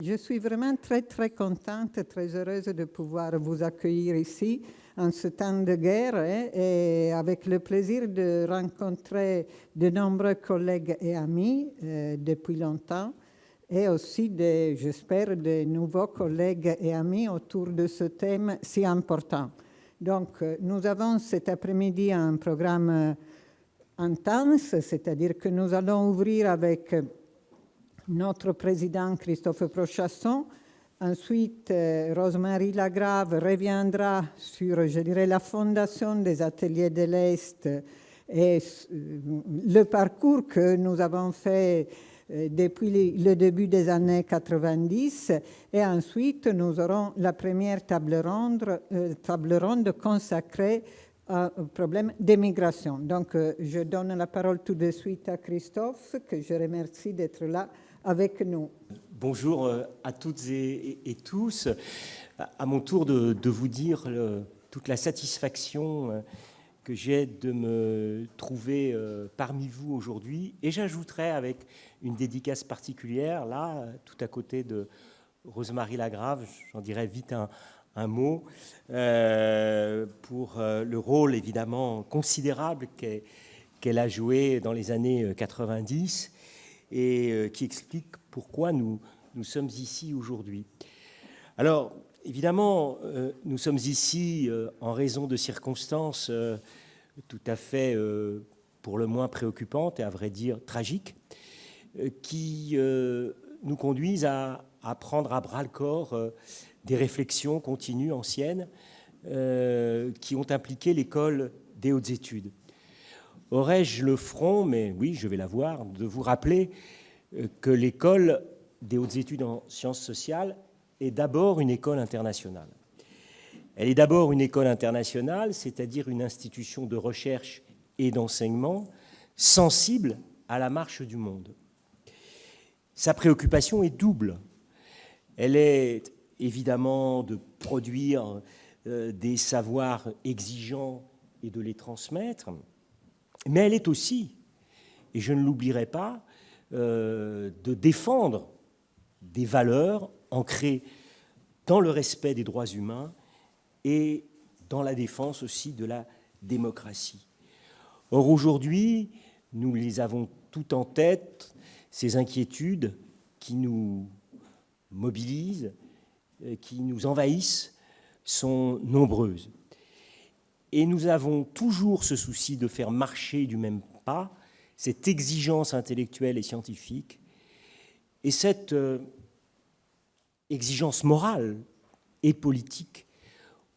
Je suis vraiment très, très contente, très heureuse de pouvoir vous accueillir ici en ce temps de guerre et avec le plaisir de rencontrer de nombreux collègues et amis depuis longtemps et aussi, j'espère, de nouveaux collègues et amis autour de ce thème si important. Donc, nous avons cet après-midi un programme intense, c'est-à-dire que nous allons ouvrir avec notre président Christophe Prochasson. Ensuite, Rosemarie Lagrave reviendra sur, je dirais, la fondation des Ateliers de l'Est et le parcours que nous avons fait depuis le début des années 90. Et ensuite, nous aurons la première table ronde consacrée au problème d'immigration. Donc, je donne la parole tout de suite à Christophe, que je remercie d'être là avec nous. Bonjour à toutes et tous. À mon tour de vous dire toute la satisfaction que j'ai de me trouver parmi vous aujourd'hui. Et j'ajouterai avec une dédicace particulière, là, tout à côté de Rosemarie Lagrave, j'en dirai vite un mot, pour le rôle évidemment considérable qu'elle a joué dans les années 90 et qui explique pourquoi nous sommes ici aujourd'hui. Alors, évidemment, nous sommes ici en raison de circonstances tout à fait, pour le moins préoccupantes et à vrai dire tragiques, qui nous conduisent à prendre à bras-le-corps des réflexions continues, anciennes, qui ont impliqué l'école des hautes études. Aurais-je le front, mais oui, je vais l'avoir, de vous rappeler que l'école des hautes études en sciences sociales est d'abord une école internationale. Elle est d'abord une école internationale, c'est-à-dire une institution de recherche et d'enseignement sensible à la marche du monde. Sa préoccupation est double. Elle est évidemment de produire des savoirs exigeants et de les transmettre, mais elle est aussi, et je ne l'oublierai pas, de défendre des valeurs ancrées dans le respect des droits humains et dans la défense aussi de la démocratie. Or, aujourd'hui, nous les avons toutes en tête, ces inquiétudes qui nous mobilisent, qui nous envahissent, sont nombreuses. Et nous avons toujours ce souci de faire marcher du même pas cette exigence intellectuelle et scientifique et cette exigence morale et politique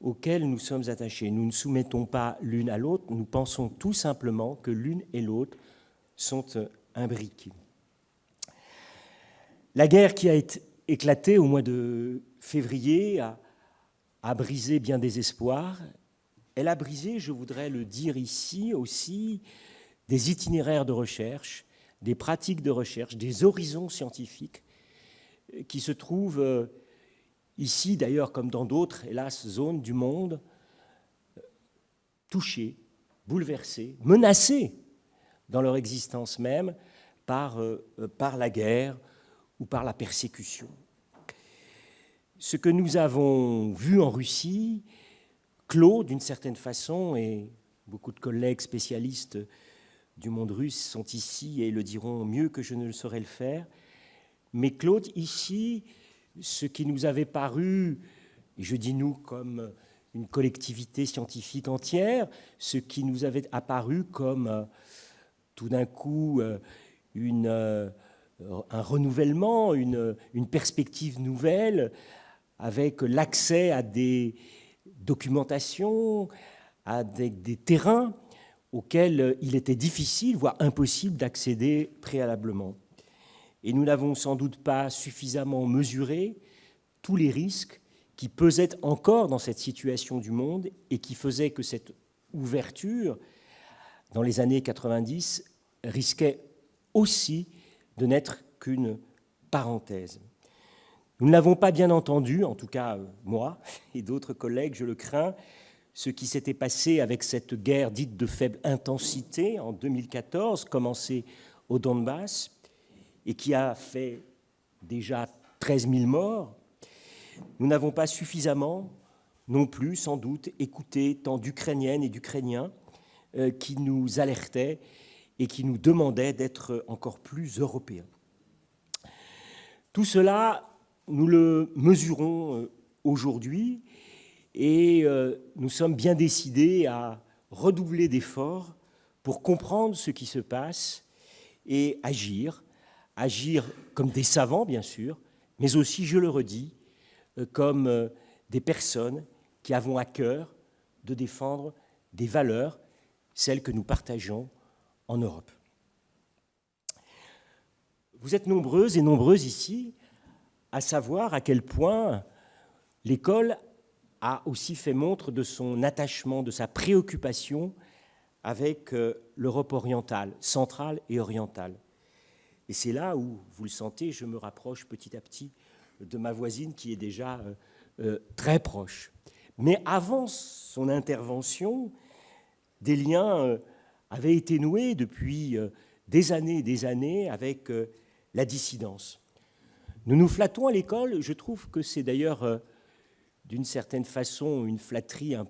auxquelles nous sommes attachés. Nous ne soumettons pas l'une à l'autre, nous pensons tout simplement que l'une et l'autre sont imbriquées. La guerre qui a éclaté au mois de février a brisé bien des espoirs. Elle a brisé, je voudrais le dire ici aussi, des itinéraires de recherche, des pratiques de recherche, des horizons scientifiques qui se trouvent ici, d'ailleurs, comme dans d'autres, hélas, zones du monde, touchés, bouleversés, menacés dans leur existence même par la guerre ou par la persécution. Ce que nous avons vu en Russie clôt d'une certaine façon, et beaucoup de collègues spécialistes du monde russe sont ici et le diront mieux que je ne le saurais le faire, mais clôt ici ce qui nous avait paru, et je dis nous comme une collectivité scientifique entière, ce qui nous avait apparu comme tout d'un coup un renouvellement, une perspective nouvelle, avec l'accès à des documentations, à des terrains auxquels il était difficile, voire impossible d'accéder préalablement. Et nous n'avons sans doute pas suffisamment mesuré tous les risques qui pesaient encore dans cette situation du monde et qui faisaient que cette ouverture, dans les années 90, risquait aussi de n'être qu'une parenthèse. Nous n'avons pas bien entendu, en tout cas moi et d'autres collègues, je le crains, ce qui s'était passé avec cette guerre dite de faible intensité en 2014, commencée au Donbass, et qui a fait déjà 13 000 morts, nous n'avons pas suffisamment non plus, sans doute, écouté tant d'Ukrainiennes et d'Ukrainiens qui nous alertaient et qui nous demandaient d'être encore plus européens. Tout cela, nous le mesurons aujourd'hui et nous sommes bien décidés à redoubler d'efforts pour comprendre ce qui se passe et agir comme des savants, bien sûr, mais aussi, je le redis, comme des personnes qui avons à cœur de défendre des valeurs, celles que nous partageons en Europe. Vous êtes nombreuses et nombreux ici à savoir à quel point l'école a aussi fait montre de son attachement, de sa préoccupation avec l'Europe orientale, centrale et orientale. Et c'est là où, vous le sentez, je me rapproche petit à petit de ma voisine qui est déjà très proche. Mais avant son intervention, des liens avaient été noués depuis des années avec la dissidence. Nous nous flattons à l'école, je trouve que c'est d'ailleurs d'une certaine façon une flatterie un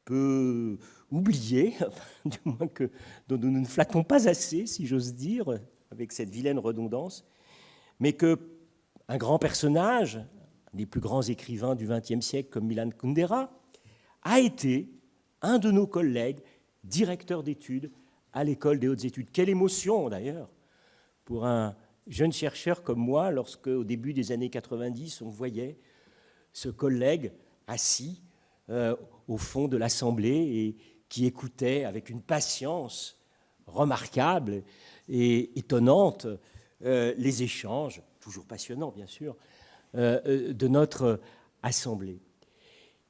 peu oubliée, du moins que dont nous ne flattons pas assez, si j'ose dire, avec cette vilaine redondance, mais qu'un grand personnage, un des plus grands écrivains du XXe siècle comme Milan Kundera, a été un de nos collègues, directeur d'études à l'École des hautes études. Quelle émotion d'ailleurs pour un jeune chercheur comme moi, lorsque, au début des années 90, on voyait ce collègue assis au fond de l'Assemblée et qui écoutait avec une patience remarquable et étonnante les échanges, toujours passionnants bien sûr, de notre Assemblée.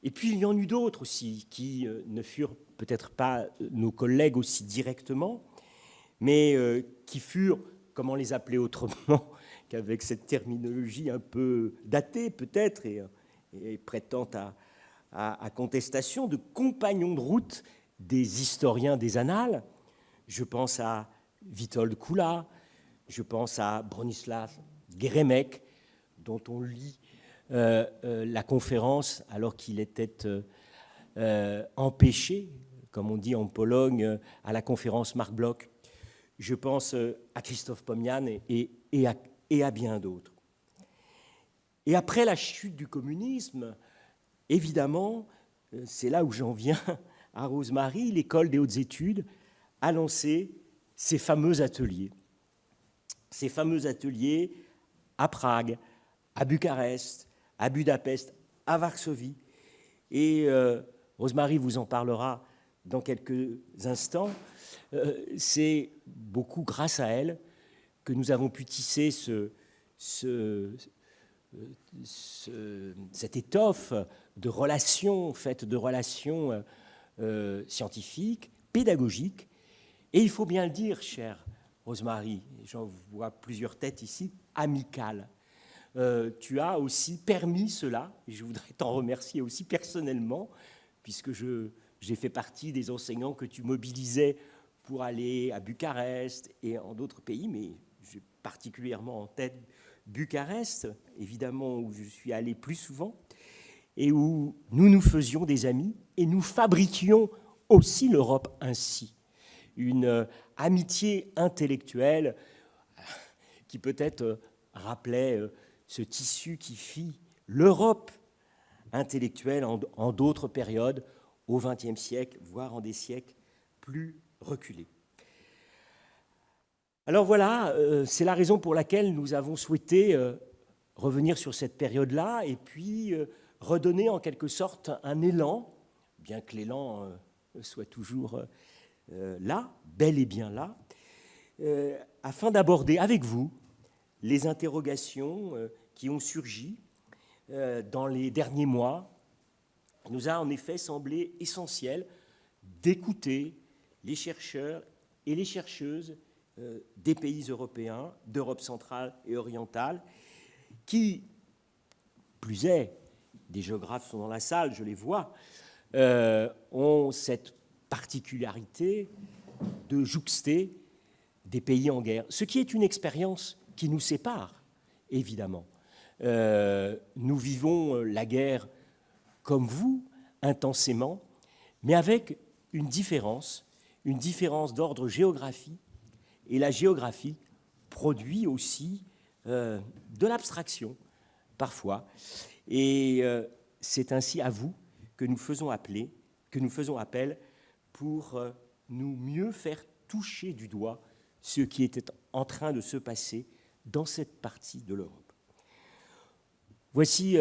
Et puis il y en eut d'autres aussi qui ne furent peut-être pas nos collègues aussi directement, mais qui furent, comment les appeler autrement qu'avec cette terminologie un peu datée peut-être et prêtant à contestation, de compagnons de route des historiens des annales. Je pense à Witold Kula, je pense à Bronislaw Geremek, dont on lit la conférence alors qu'il était empêché, comme on dit en Pologne, à la conférence Marc Bloch. Je pense à Christophe Pomian et à bien d'autres. Et après la chute du communisme, évidemment, c'est là où j'en viens à Rosemary, l'École des hautes études a lancé ces fameux ateliers. Ces fameux ateliers à Prague, à Bucarest, à Budapest, à Varsovie. Et Rosemary vous en parlera dans quelques instants. C'est beaucoup grâce à elle que nous avons pu tisser cette étoffe de relations, faites de relations scientifiques, pédagogiques. Et il faut bien le dire, chère Rosemary, j'en vois plusieurs têtes ici, amicales. Tu as aussi permis cela, et je voudrais t'en remercier aussi personnellement, puisque j'ai fait partie des enseignants que tu mobilisais pour aller à Bucarest et en d'autres pays, mais j'ai particulièrement en tête Bucarest, évidemment, où je suis allé plus souvent, et où nous faisions des amis, et nous fabriquions aussi l'Europe ainsi. Une amitié intellectuelle qui peut-être rappelait ce tissu qui fit l'Europe intellectuelle en d'autres périodes, au XXe siècle, voire en des siècles plus reculés. Alors voilà, c'est la raison pour laquelle nous avons souhaité revenir sur cette période-là et puis redonner en quelque sorte un élan, bien que l'élan soit toujours là, bel et bien là, afin d'aborder avec vous les interrogations qui ont surgi dans les derniers mois. Il nous a en effet semblé essentiel d'écouter les chercheurs et les chercheuses des pays européens, d'Europe centrale et orientale, qui, plus est, des géographes sont dans la salle, je les vois, ont cette particularité de jouxter des pays en guerre, ce qui est une expérience qui nous sépare évidemment. Nous vivons la guerre comme vous, intensément, mais avec une différence d'ordre géographique. Et la géographie produit aussi de l'abstraction, parfois. Et c'est ainsi à vous que nous faisons appel pour nous mieux faire toucher du doigt ce qui était en train de se passer dans cette partie de l'Europe. Voici,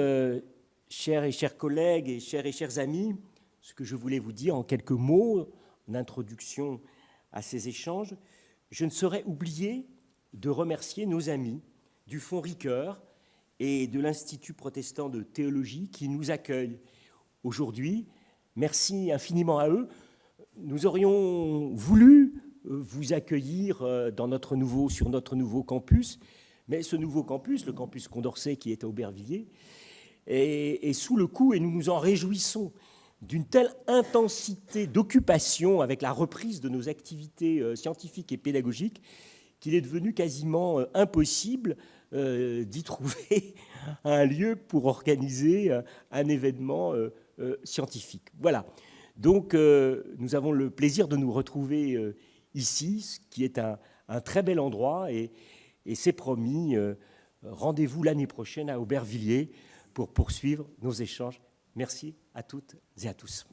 chers et chers collègues et chers amis, ce que je voulais vous dire en quelques mots d'introduction à ces échanges. Je ne saurais oublier de remercier nos amis du Fonds Ricoeur et de l'Institut protestant de théologie qui nous accueillent aujourd'hui. Merci infiniment à eux. Nous aurions voulu vous accueillir sur notre nouveau campus, mais ce nouveau campus, le campus Condorcet qui est à Aubervilliers, est sous le coup, et nous nous en réjouissons, d'une telle intensité d'occupation avec la reprise de nos activités scientifiques et pédagogiques qu'il est devenu quasiment impossible d'y trouver un lieu pour organiser un événement scientifique. Voilà. Donc, nous avons le plaisir de nous retrouver ici, ce qui est un très bel endroit, et c'est promis, rendez-vous l'année prochaine à Aubervilliers pour poursuivre nos échanges. Merci à toutes et à tous.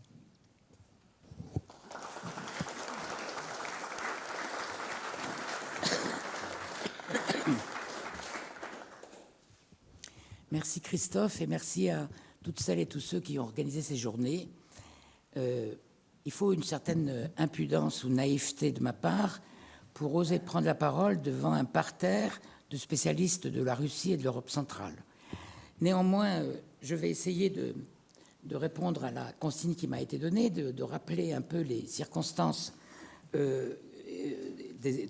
Merci Christophe et merci à toutes celles et tous ceux qui ont organisé ces journées. Il faut une certaine impudence ou naïveté de ma part pour oser prendre la parole devant un parterre de spécialistes de la Russie et de l'Europe centrale. Néanmoins, je vais essayer de répondre à la consigne qui m'a été donnée, de rappeler un peu les circonstances, des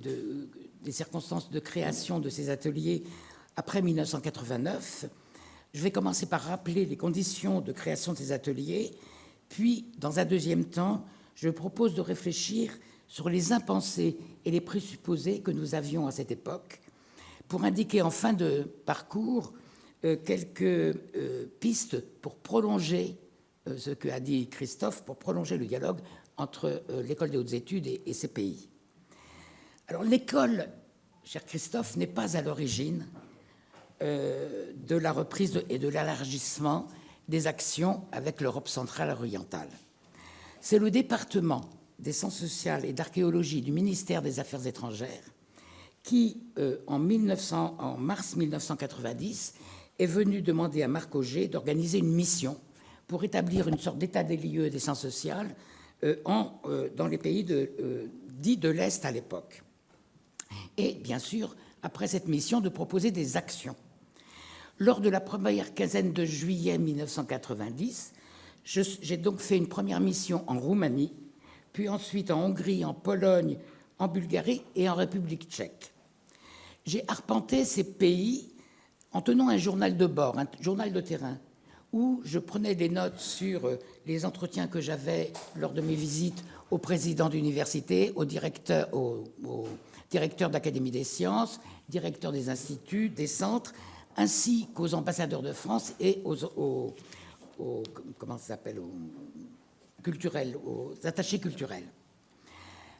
circonstances de création de ces ateliers après 1989. Je vais commencer par rappeler les conditions de création de ces ateliers, puis, dans un deuxième temps, je propose de réfléchir sur les impensés et les présupposés que nous avions à cette époque, pour indiquer en fin de parcours quelques pistes pour prolonger ce que a dit Christophe, pour prolonger le dialogue entre l'École des hautes études et ces pays. Alors l'école, cher Christophe, n'est pas à l'origine de la reprise et de l'élargissement des actions avec l'Europe centrale et orientale. C'est le département des sciences sociales et d'archéologie du ministère des Affaires étrangères qui, en mars 1990, est venu demander à Marc Auger d'organiser une mission pour établir une sorte d'état des lieux des sciences sociales dans les pays dits de l'Est à l'époque. Et bien sûr, après cette mission, de proposer des actions. Lors de la première quinzaine de juillet 1990, j'ai donc fait une première mission en Roumanie, puis ensuite en Hongrie, en Pologne, en Bulgarie et en République tchèque. J'ai arpenté ces pays en tenant un journal de bord, un journal de terrain, où je prenais des notes sur les entretiens que j'avais lors de mes visites aux présidents d'université, aux directeurs d'académie des sciences, directeurs des instituts, des centres, ainsi qu'aux ambassadeurs de France et aux attachés culturels.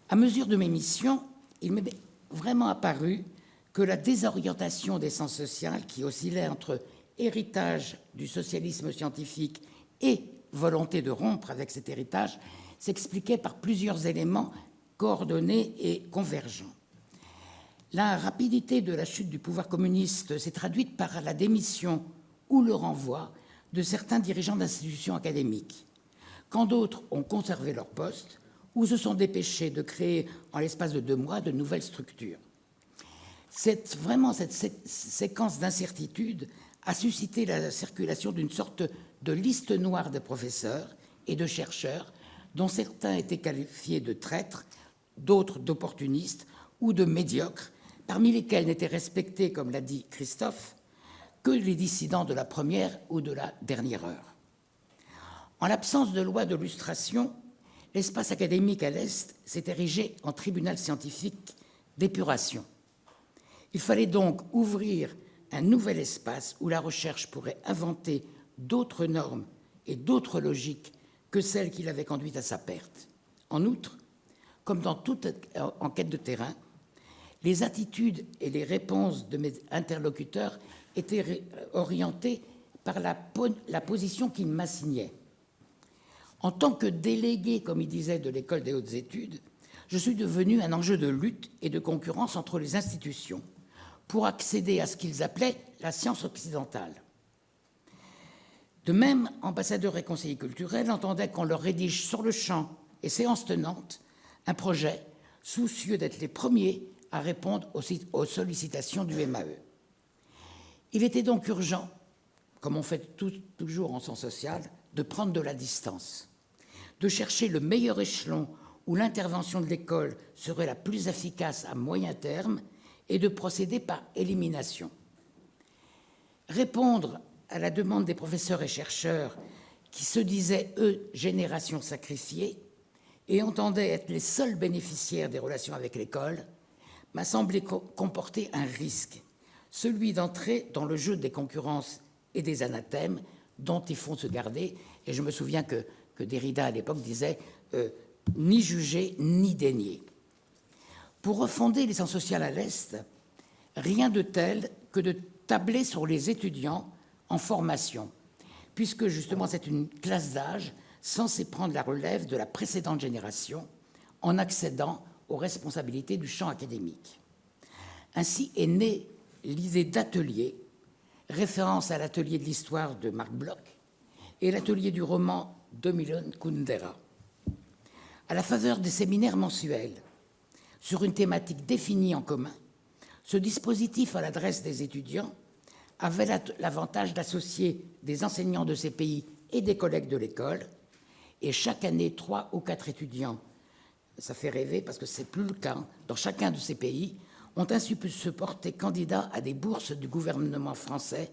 À mesure de mes missions, il m'est vraiment apparu que la désorientation des sciences sociales, qui oscillait entre héritage du socialisme scientifique et volonté de rompre avec cet héritage, s'expliquait par plusieurs éléments coordonnés et convergents. La rapidité de la chute du pouvoir communiste s'est traduite par la démission ou le renvoi de certains dirigeants d'institutions académiques, quand d'autres ont conservé leur poste ou se sont dépêchés de créer, en l'espace de 2 mois, de nouvelles structures. Cette séquence d'incertitudes a suscité la circulation d'une sorte de liste noire de professeurs et de chercheurs, dont certains étaient qualifiés de traîtres, d'autres d'opportunistes ou de médiocres, parmi lesquels n'étaient respectés, comme l'a dit Christophe, que les dissidents de la première ou de la dernière heure. En l'absence de loi de lustration, l'espace académique à l'Est s'est érigé en tribunal scientifique d'épuration. Il fallait donc ouvrir un nouvel espace où la recherche pourrait inventer d'autres normes et d'autres logiques que celles qui l'avaient conduite à sa perte. En outre, comme dans toute enquête de terrain, les attitudes et les réponses de mes interlocuteurs étaient orientées par la position qu'ils m'assignaient. En tant que délégué, comme il disait, de l'École des hautes études, je suis devenu un enjeu de lutte et de concurrence entre les institutions pour accéder à ce qu'ils appelaient la science occidentale. De même, ambassadeurs et conseillers culturels entendaient qu'on leur rédige sur le champ et séance tenante un projet soucieux d'être les premiers à répondre aux sollicitations du MAE. Il était donc urgent, comme on fait toujours en sciences sociales, de prendre de la distance, de chercher le meilleur échelon où l'intervention de l'école serait la plus efficace à moyen terme et de procéder par élimination. Répondre à la demande des professeurs et chercheurs qui se disaient, eux, génération sacrifiée et entendaient être les seuls bénéficiaires des relations avec l'école, m'a semblé comporter un risque, celui d'entrer dans le jeu des concurrences et des anathèmes dont il faut se garder. Et je me souviens que Derrida, à l'époque, disait ni juger, ni dénier. Pour refonder les sciences sociales à l'Est, rien de tel que de tabler sur les étudiants en formation, puisque justement c'est une classe d'âge censée prendre la relève de la précédente génération en accédant aux responsabilités du champ académique. Ainsi est née l'idée d'atelier, référence à l'atelier de l'histoire de Marc Bloch et l'atelier du roman de Milan Kundera. À la faveur des séminaires mensuels sur une thématique définie en commun, ce dispositif à l'adresse des étudiants avait l'avantage d'associer des enseignants de ces pays et des collègues de l'école, et chaque année, 3 ou 4 étudiants, ça fait rêver parce que ce n'est plus le cas, dans chacun de ces pays, ont ainsi pu se porter candidats à des bourses du gouvernement français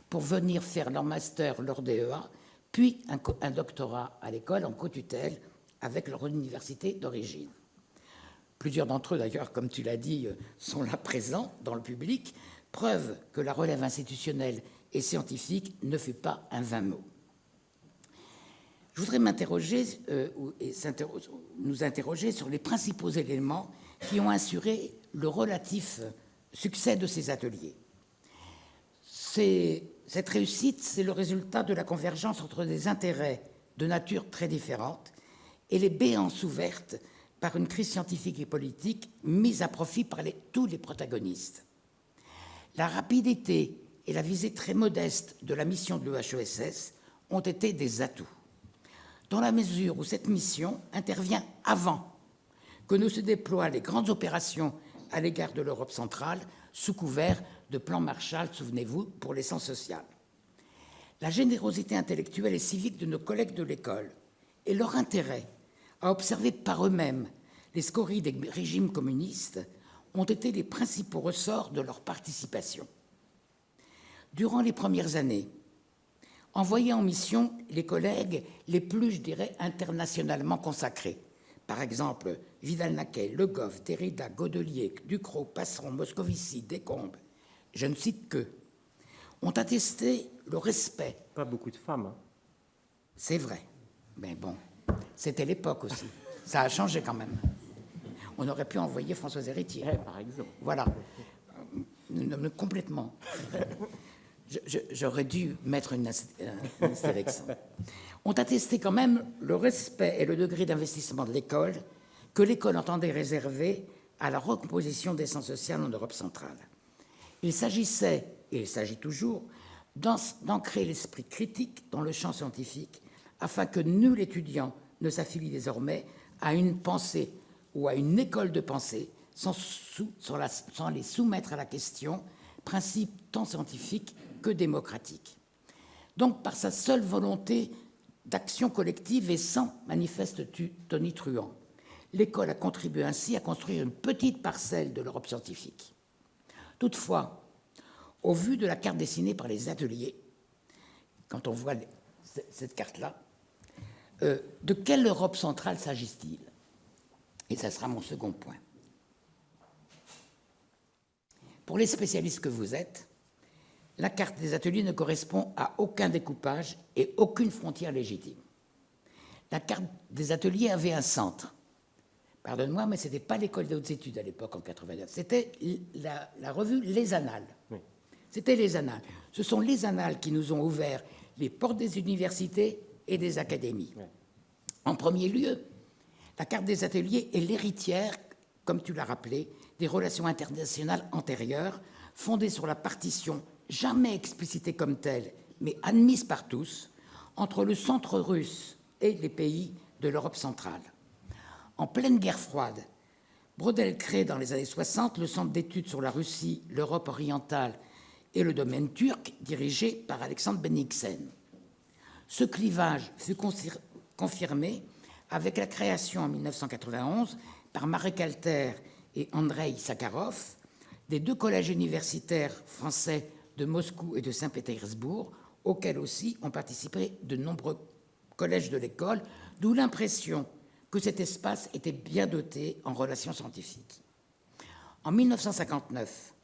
pour venir faire leur master, leur DEA, puis un doctorat à l'école en co-tutelle avec leur université d'origine. Plusieurs d'entre eux, d'ailleurs, comme tu l'as dit, sont là présents dans le public, preuve que la relève institutionnelle et scientifique ne fut pas un vain mot. Je voudrais nous interroger sur les principaux éléments qui ont assuré le relatif succès de ces ateliers. Cette réussite, c'est le résultat de la convergence entre des intérêts de nature très différente et les béances ouvertes par une crise scientifique et politique mise à profit par tous les protagonistes. La rapidité et la visée très modeste de la mission de l'EHESS ont été des atouts, dans la mesure où cette mission intervient avant que ne se déploient les grandes opérations à l'égard de l'Europe centrale, sous couvert de plan Marshall, souvenez-vous, pour les sciences sociales. La générosité intellectuelle et civique de nos collègues de l'école et leur intérêt à observer par eux-mêmes les scories des régimes communistes ont été les principaux ressorts de leur participation. Durant les premières années, envoyés en mission les collègues les plus, je dirais, internationalement consacrés, par exemple Vidal-Naquet, Le Goff, Derrida, Godelier, Ducrot, Passeron, Moscovici, Descombes, je ne cite qu'eux, ont attesté le respect. Pas beaucoup de femmes. Hein. C'est vrai, mais bon, c'était l'époque aussi. Ça a changé quand même. On aurait pu envoyer Françoise Héritier. Par exemple. Voilà, complètement. J'aurais dû mettre une sélection. Ont attesté quand même le respect et le degré d'investissement de l'école que l'école entendait réserver à la recomposition des sciences sociales en Europe centrale. Il s'agissait, et il s'agit toujours, d'ancrer l'esprit critique dans le champ scientifique afin que nul étudiant ne s'affilie désormais à une pensée ou à une école de pensée sans les soumettre à la question, principe tant scientifique que démocratique. Donc, par sa seule volonté d'action collective et sans manifeste tonitruant, l'école a contribué ainsi à construire une petite parcelle de l'Europe scientifique. Toutefois, au vu de la carte dessinée par les ateliers, quand on voit cette carte-là, de quelle Europe centrale s'agit-il? Et ça sera mon second point. Pour les spécialistes que vous êtes, la carte des ateliers ne correspond à aucun découpage et aucune frontière légitime. La carte des ateliers avait un centre. Pardonne-moi, mais ce n'était pas l'école des hautes études à l'époque, en 89. C'était la revue Les Annales. Oui. C'était Les Annales. Ce sont les Annales qui nous ont ouvert les portes des universités et des académies. Oui. En premier lieu, la carte des ateliers est l'héritière, comme tu l'as rappelé, des relations internationales antérieures, fondées sur la partition, jamais explicitée comme telle, mais admise par tous, entre le centre russe et les pays de l'Europe centrale. En pleine guerre froide, Braudel crée dans les années 60 le Centre d'études sur la Russie, l'Europe orientale et le domaine turc, dirigé par Alexandre Bennigsen. Ce clivage fut confirmé avec la création en 1991 par Marek Alter et Andrei Sakharov des 2 collèges universitaires français de Moscou et de Saint-Pétersbourg, auxquels aussi ont participé de nombreux collèges de l'école, d'où l'impression que cet espace était bien doté en relations scientifiques. En 1959,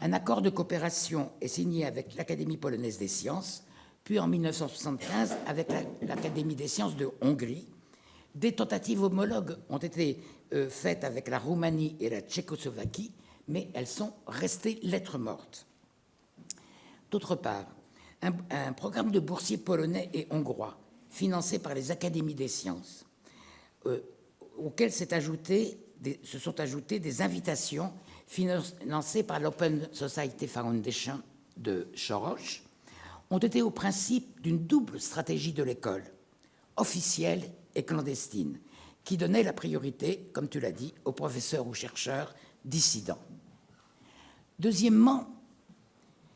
un accord de coopération est signé avec l'Académie polonaise des sciences, puis en 1975 avec l'Académie des sciences de Hongrie. Des tentatives homologues ont été faites avec la Roumanie et la Tchécoslovaquie, mais elles sont restées lettres mortes. D'autre part, un programme de boursiers polonais et hongrois, financé par les académies des sciences, auxquelles se sont ajoutées des invitations financées par l'Open Society Foundation de Soros, ont été au principe d'une double stratégie de l'école, officielle et clandestine, qui donnait la priorité, comme tu l'as dit, aux professeurs ou chercheurs dissidents. Deuxièmement,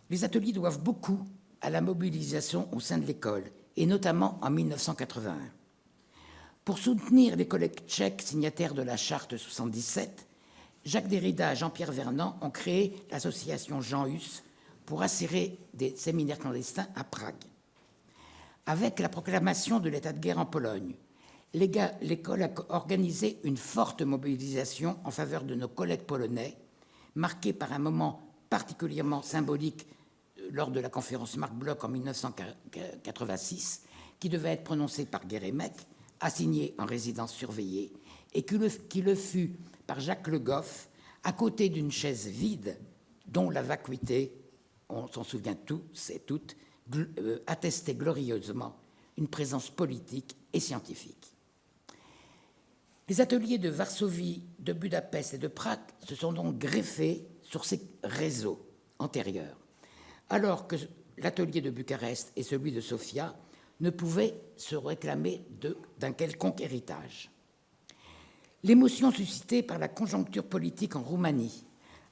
les ateliers doivent beaucoup à la mobilisation au sein de l'école, et notamment en 1981. Pour soutenir les collègues tchèques signataires de la Charte 77, Jacques Derrida et Jean-Pierre Vernant ont créé l'association Jean Hus pour assurer des séminaires clandestins à Prague. Avec la proclamation de l'état de guerre en Pologne, l'école a organisé une forte mobilisation en faveur de nos collègues polonais, marquée par un moment particulièrement symbolique lors de la conférence Marc Bloch en 1986, qui devait être prononcée par Guérémec, assigné en résidence surveillée, et qui le fut par Jacques Le Goff, à côté d'une chaise vide, dont la vacuité, on s'en souvient tous et toutes, attestait glorieusement une présence politique et scientifique. Les ateliers de Varsovie, de Budapest et de Prague se sont donc greffés sur ces réseaux antérieurs, alors que l'atelier de Bucarest et celui de Sofia ne pouvaient se réclamer d'un quelconque héritage. L'émotion suscitée par la conjoncture politique en Roumanie,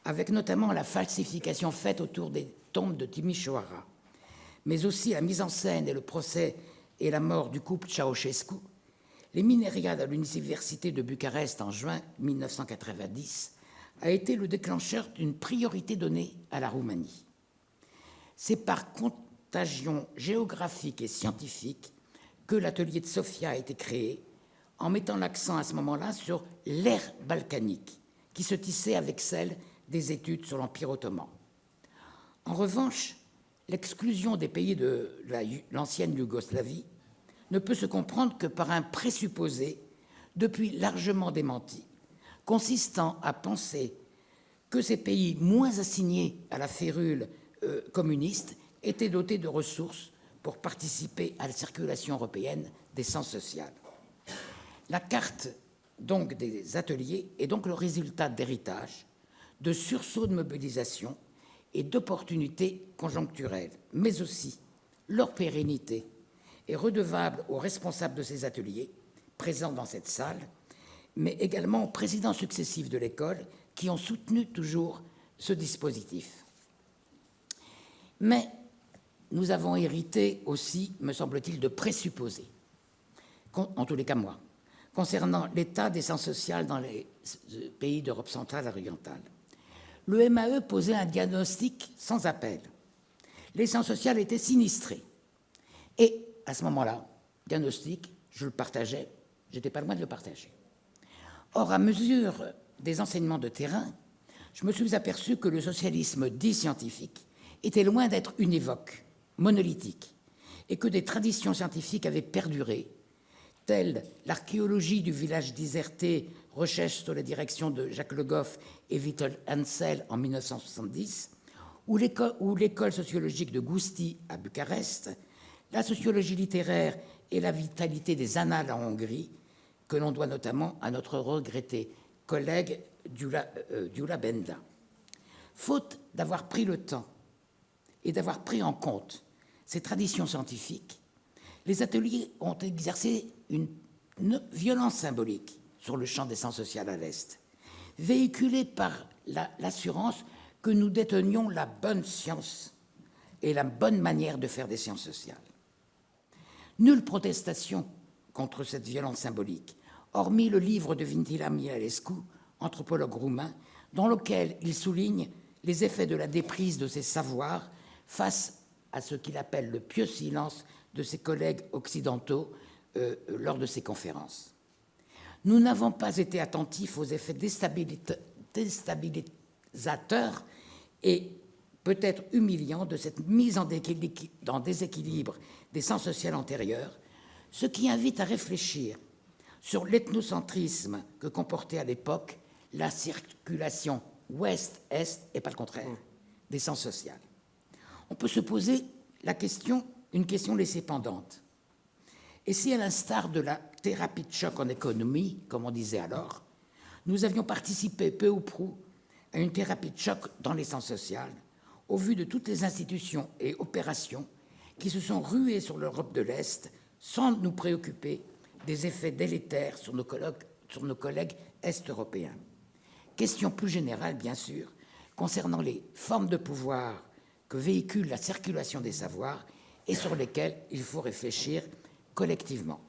avec notamment la falsification faite autour des tombes de Timișoara, mais aussi la mise en scène et le procès et la mort du couple Ceausescu, les minériades à l'université de Bucarest en juin 1990 a été le déclencheur d'une priorité donnée à la Roumanie. C'est par contagion géographique et scientifique que l'atelier de Sofia a été créé, en mettant l'accent à ce moment-là sur l'ère balkanique, qui se tissait avec celle des études sur l'Empire ottoman. En revanche, l'exclusion des pays de l'ancienne Yougoslavie ne peut se comprendre que par un présupposé, depuis largement démenti, consistant à penser que ces pays moins assignés à la férule communiste étaient dotés de ressources pour participer à la circulation européenne des sciences sociales. La carte donc des ateliers est donc le résultat d'héritage, de sursauts de mobilisation et d'opportunités conjoncturelles, mais aussi leur pérennité est redevable aux responsables de ces ateliers, présents dans cette salle, mais également aux présidents successifs de l'école qui ont soutenu toujours ce dispositif. Mais nous avons hérité aussi, me semble-t-il, de présupposés, en tous les cas moi, concernant l'état des sciences sociales dans les pays d'Europe centrale et orientale. Le MAE posait un diagnostic sans appel. Les sciences sociales étaient sinistrées. Et à ce moment-là, diagnostic, je le partageais, j'étais pas loin de le partager. Or, à mesure des enseignements de terrain, je me suis aperçu que le socialisme dit scientifique était loin d'être univoque, monolithique, et que des traditions scientifiques avaient perduré, telles l'archéologie du village d'Izerté, recherche sous la direction de Jacques Le Goff et Witold Hansel en 1970, ou l'école sociologique de Guszty à Bucarest, la sociologie littéraire et la vitalité des annales en Hongrie, que l'on doit notamment à notre regretté collègue Gyula Benda. Faute d'avoir pris le temps et d'avoir pris en compte ces traditions scientifiques, les ateliers ont exercé une violence symbolique sur le champ des sciences sociales à l'Est, véhiculée par l'assurance que nous détenions la bonne science et la bonne manière de faire des sciences sociales. Nulle protestation contre cette violence symbolique, hormis le livre de Vintila Mihalescu, anthropologue roumain, dans lequel il souligne les effets de la déprise de ses savoirs face à ce qu'il appelle le pieux silence de ses collègues occidentaux lors de ses conférences. Nous n'avons pas été attentifs aux effets déstabilisateurs et peut-être humiliants de cette mise en déséquilibre des sciences sociales antérieures, ce qui invite à réfléchir sur l'ethnocentrisme que comportait à l'époque la circulation ouest-est, et pas le contraire, des sciences sociales. On peut se poser une question laissée pendante. Et si, à l'instar de la thérapie de choc en économie, comme on disait alors, nous avions participé peu ou prou à une thérapie de choc dans les sciences sociales, au vu de toutes les institutions et opérations qui se sont ruées sur l'Europe de l'Est sans nous préoccuper des effets délétères sur nos collègues est-européens. Question plus générale, bien sûr, concernant les formes de pouvoir que véhicule la circulation des savoirs et sur lesquelles il faut réfléchir collectivement.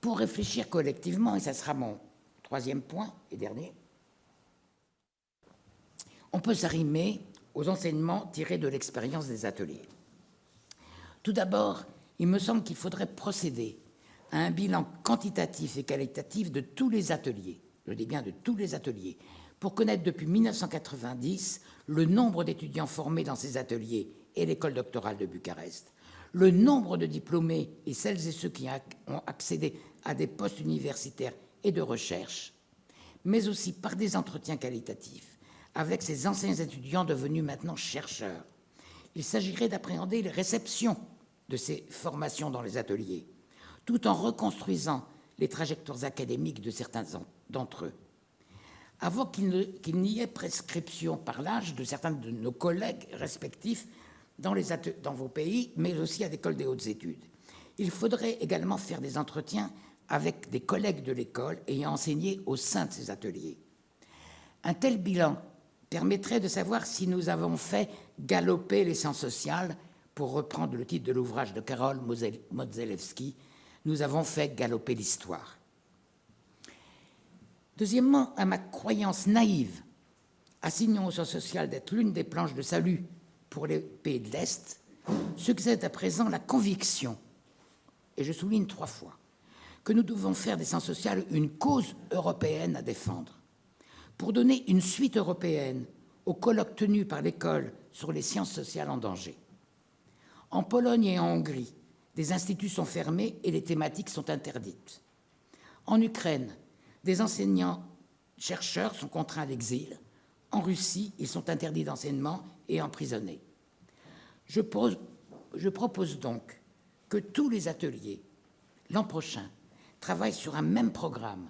Pour réfléchir collectivement, et ça sera mon troisième point et dernier, on peut s'arrimer aux enseignements tirés de l'expérience des ateliers. Tout d'abord, il me semble qu'il faudrait procéder à un bilan quantitatif et qualitatif de tous les ateliers, je dis bien de tous les ateliers, pour connaître depuis 1990 le nombre d'étudiants formés dans ces ateliers et l'école doctorale de Bucarest, le nombre de diplômés et celles et ceux qui ont accédé à des postes universitaires et de recherche, mais aussi par des entretiens qualitatifs avec ces anciens étudiants devenus maintenant chercheurs. Il s'agirait d'appréhender les réceptions de ces formations dans les ateliers, tout en reconstruisant les trajectoires académiques de certains d'entre eux. Avant qu'il n'y ait prescription par l'âge de certains de nos collègues respectifs dans vos pays, mais aussi à l'école des hautes études. Il faudrait également faire des entretiens avec des collègues de l'école ayant enseigné au sein de ces ateliers. Un tel bilan permettrait de savoir si nous avons fait galoper les sciences sociales, pour reprendre le titre de l'ouvrage de Karol Modzelewski, nous avons fait galoper l'histoire. Deuxièmement, à ma croyance naïve, assignant aux sciences sociales d'être l'une des planches de salut pour les pays de l'Est, succède à présent la conviction, et je souligne 3 fois, que nous devons faire des sciences sociales une cause européenne à défendre. Pour donner une suite européenne au colloque tenu par l'école sur les sciences sociales en danger. En Pologne et en Hongrie, des instituts sont fermés et les thématiques sont interdites. En Ukraine, des enseignants-chercheurs sont contraints à l'exil. En Russie, ils sont interdits d'enseignement et emprisonnés. Je propose donc que tous les ateliers, l'an prochain, travaillent sur un même programme,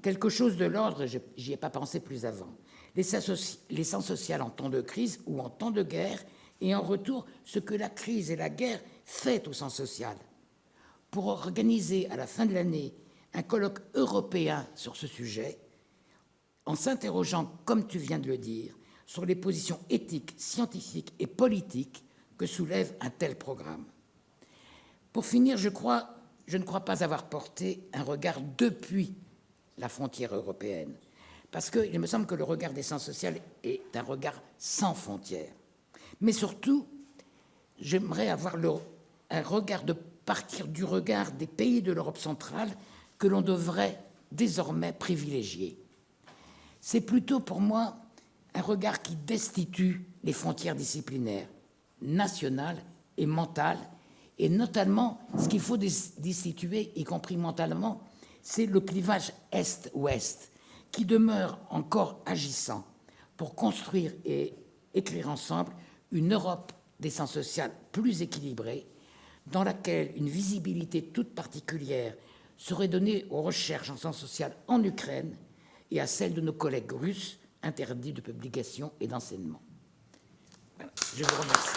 quelque chose de l'ordre, j'y ai pas pensé plus avant, les sciences sociales en temps de crise ou en temps de guerre, et en retour, ce que la crise et la guerre fait aux sciences sociales, pour organiser à la fin de l'année un colloque européen sur ce sujet, en s'interrogeant, comme tu viens de le dire, sur les positions éthiques, scientifiques et politiques que soulève un tel programme. Pour finir, je ne crois pas avoir porté un regard depuis la frontière européenne, parce qu'il me semble que le regard des sciences sociales est un regard sans frontières. Mais surtout, j'aimerais avoir un regard de partir du regard des pays de l'Europe centrale que l'on devrait désormais privilégier. C'est plutôt pour moi un regard qui destitue les frontières disciplinaires, nationales et mentales, et notamment, ce qu'il faut destituer, y compris mentalement, c'est le clivage Est-Ouest, qui demeure encore agissant pour construire et écrire ensemble une Europe des sciences sociales plus équilibrée, dans laquelle une visibilité toute particulière serait donnée aux recherches en sciences sociales en Ukraine et à celles de nos collègues russes interdits de publication et d'enseignement. Voilà, je vous remercie.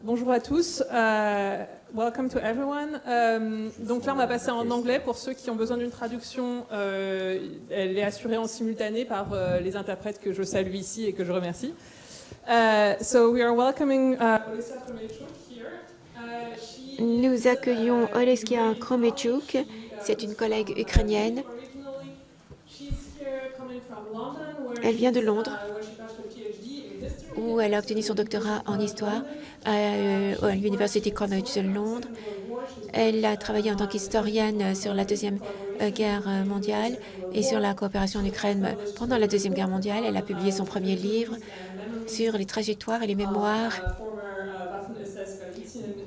Bonjour à tous. Welcome to everyone. Donc là, on va passer en anglais. Pour ceux qui ont besoin d'une traduction, elle est assurée en simultané par les interprètes que je salue ici et que je remercie. So we are welcoming Olesya Kromechuk here. Nous accueillons Olesya Kromechuk. C'est une collègue ukrainienne. Elle vient de Londres, où elle a obtenu son doctorat en histoire à l'University College de Londres. Elle a travaillé en tant qu'historienne sur la Deuxième Guerre mondiale et sur la coopération en Ukraine pendant la Deuxième Guerre mondiale. Elle a publié son premier livre sur les trajectoires et les mémoires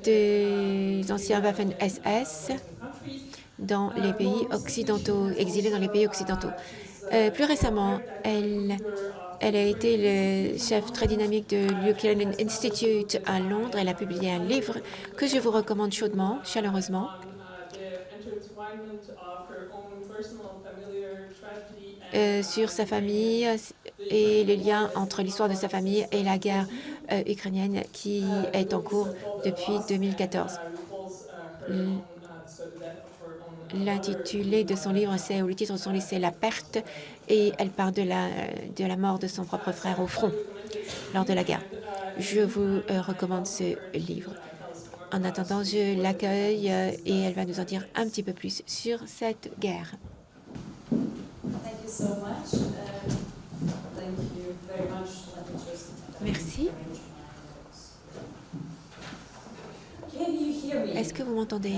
des anciens Waffen-SS dans les pays occidentaux, exilés dans les pays occidentaux. Plus récemment, elle a été le chef très dynamique de l'Ukrainian Institute à Londres. Elle a publié un livre que je vous recommande chaudement, chaleureusement, sur sa famille et le lien entre l'histoire de sa famille et la guerre ukrainienne qui est en cours depuis 2014. L'intitulé de son livre, ou le titre de son livre, c'est « La perte », et elle parle de la mort de son propre frère au front lors de la guerre. Je vous recommande ce livre. En attendant, je l'accueille et elle va nous en dire un petit peu plus sur cette guerre. Merci. Est-ce que vous m'entendez?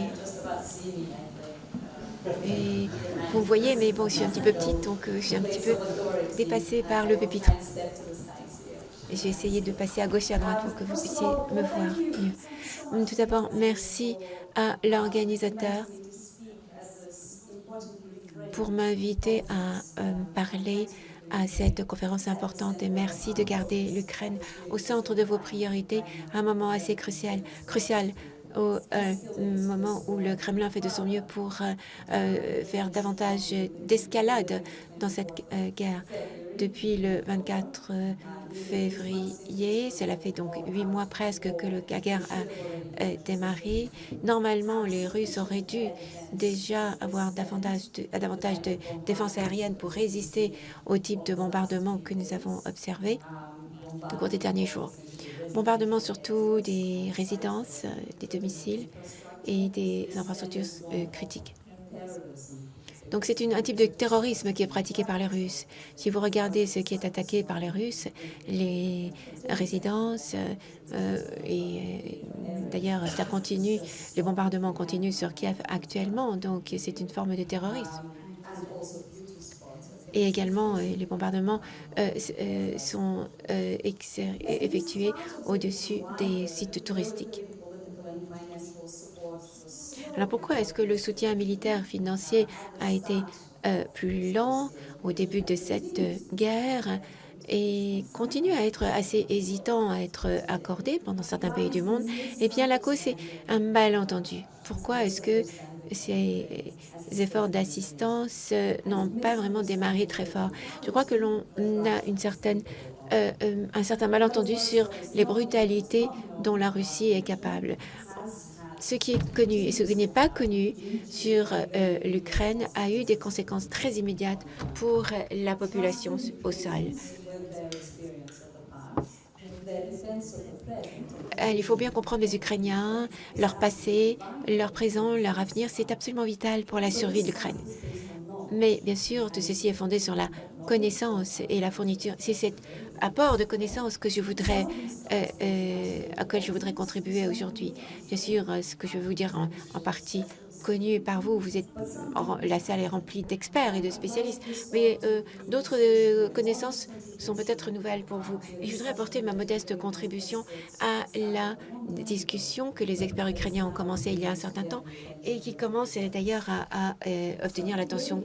Et vous me voyez, mais bon, je suis un petit peu petite, donc je suis un petit peu dépassée par le pupitre. J'ai essayé de passer à gauche et à droite pour que vous puissiez me voir mieux. Tout d'abord, merci à l'organisateur pour m'inviter à parler à cette conférence importante et merci de garder l'Ukraine au centre de vos priorités à un moment assez crucial au moment où le Kremlin fait de son mieux pour faire davantage d'escalade dans cette guerre. Depuis le 24 février, cela fait donc 8 mois presque que la guerre a démarré. Normalement, les Russes auraient dû déjà avoir davantage de défense aérienne pour résister au type de bombardement que nous avons observé au cours des derniers jours. Bombardements surtout des résidences, des domiciles et des infrastructures critiques. Donc c'est un type de terrorisme qui est pratiqué par les Russes. Si vous regardez ce qui est attaqué par les Russes, les résidences, et d'ailleurs ça continue, les bombardements continuent sur Kiev actuellement, donc c'est une forme de terrorisme. Et également, les bombardements sont effectués au-dessus des sites touristiques. Alors pourquoi est-ce que le soutien militaire financier a été plus lent au début de cette guerre et continue à être assez hésitant à être accordé pendant certains pays du monde? Eh bien, la cause, c'est un malentendu. Pourquoi est-ce que ces efforts d'assistance n'ont pas vraiment démarré très fort? Je crois que l'on a un certain malentendu sur les brutalités dont la Russie est capable. Ce qui est connu et ce qui n'est pas connu sur l'Ukraine a eu des conséquences très immédiates pour la population au sol. Il faut bien comprendre les Ukrainiens, leur passé, leur présent, leur avenir. C'est absolument vital pour la survie de l'Ukraine. Mais bien sûr, tout ceci est fondé sur la connaissance et la fourniture. C'est cet apport de connaissances que je voudrais, auquel je voudrais contribuer aujourd'hui. Bien sûr, ce que je vais vous dire en partie connu par vous. La salle est remplie d'experts et de spécialistes, mais d'autres connaissances sont peut-être nouvelles pour vous. Et je voudrais apporter ma modeste contribution à la discussion que les experts ukrainiens ont commencé il y a un certain temps et qui commence d'ailleurs à obtenir l'attention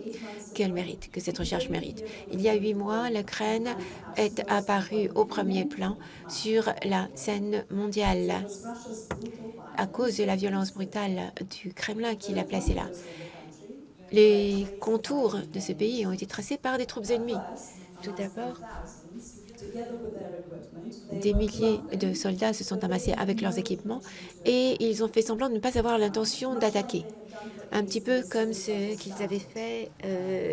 qu'elle mérite, que cette recherche mérite. Il y a 8 mois, l'Ukraine est apparue au premier plan sur la scène mondiale à cause de la violence brutale du Kremlin qui l'a placée là. Les contours de ce pays ont été tracés par des troupes ennemies. Tout d'abord, des milliers de soldats se sont amassés avec leurs équipements et ils ont fait semblant de ne pas avoir l'intention d'attaquer. Un petit peu comme ce qu'ils avaient fait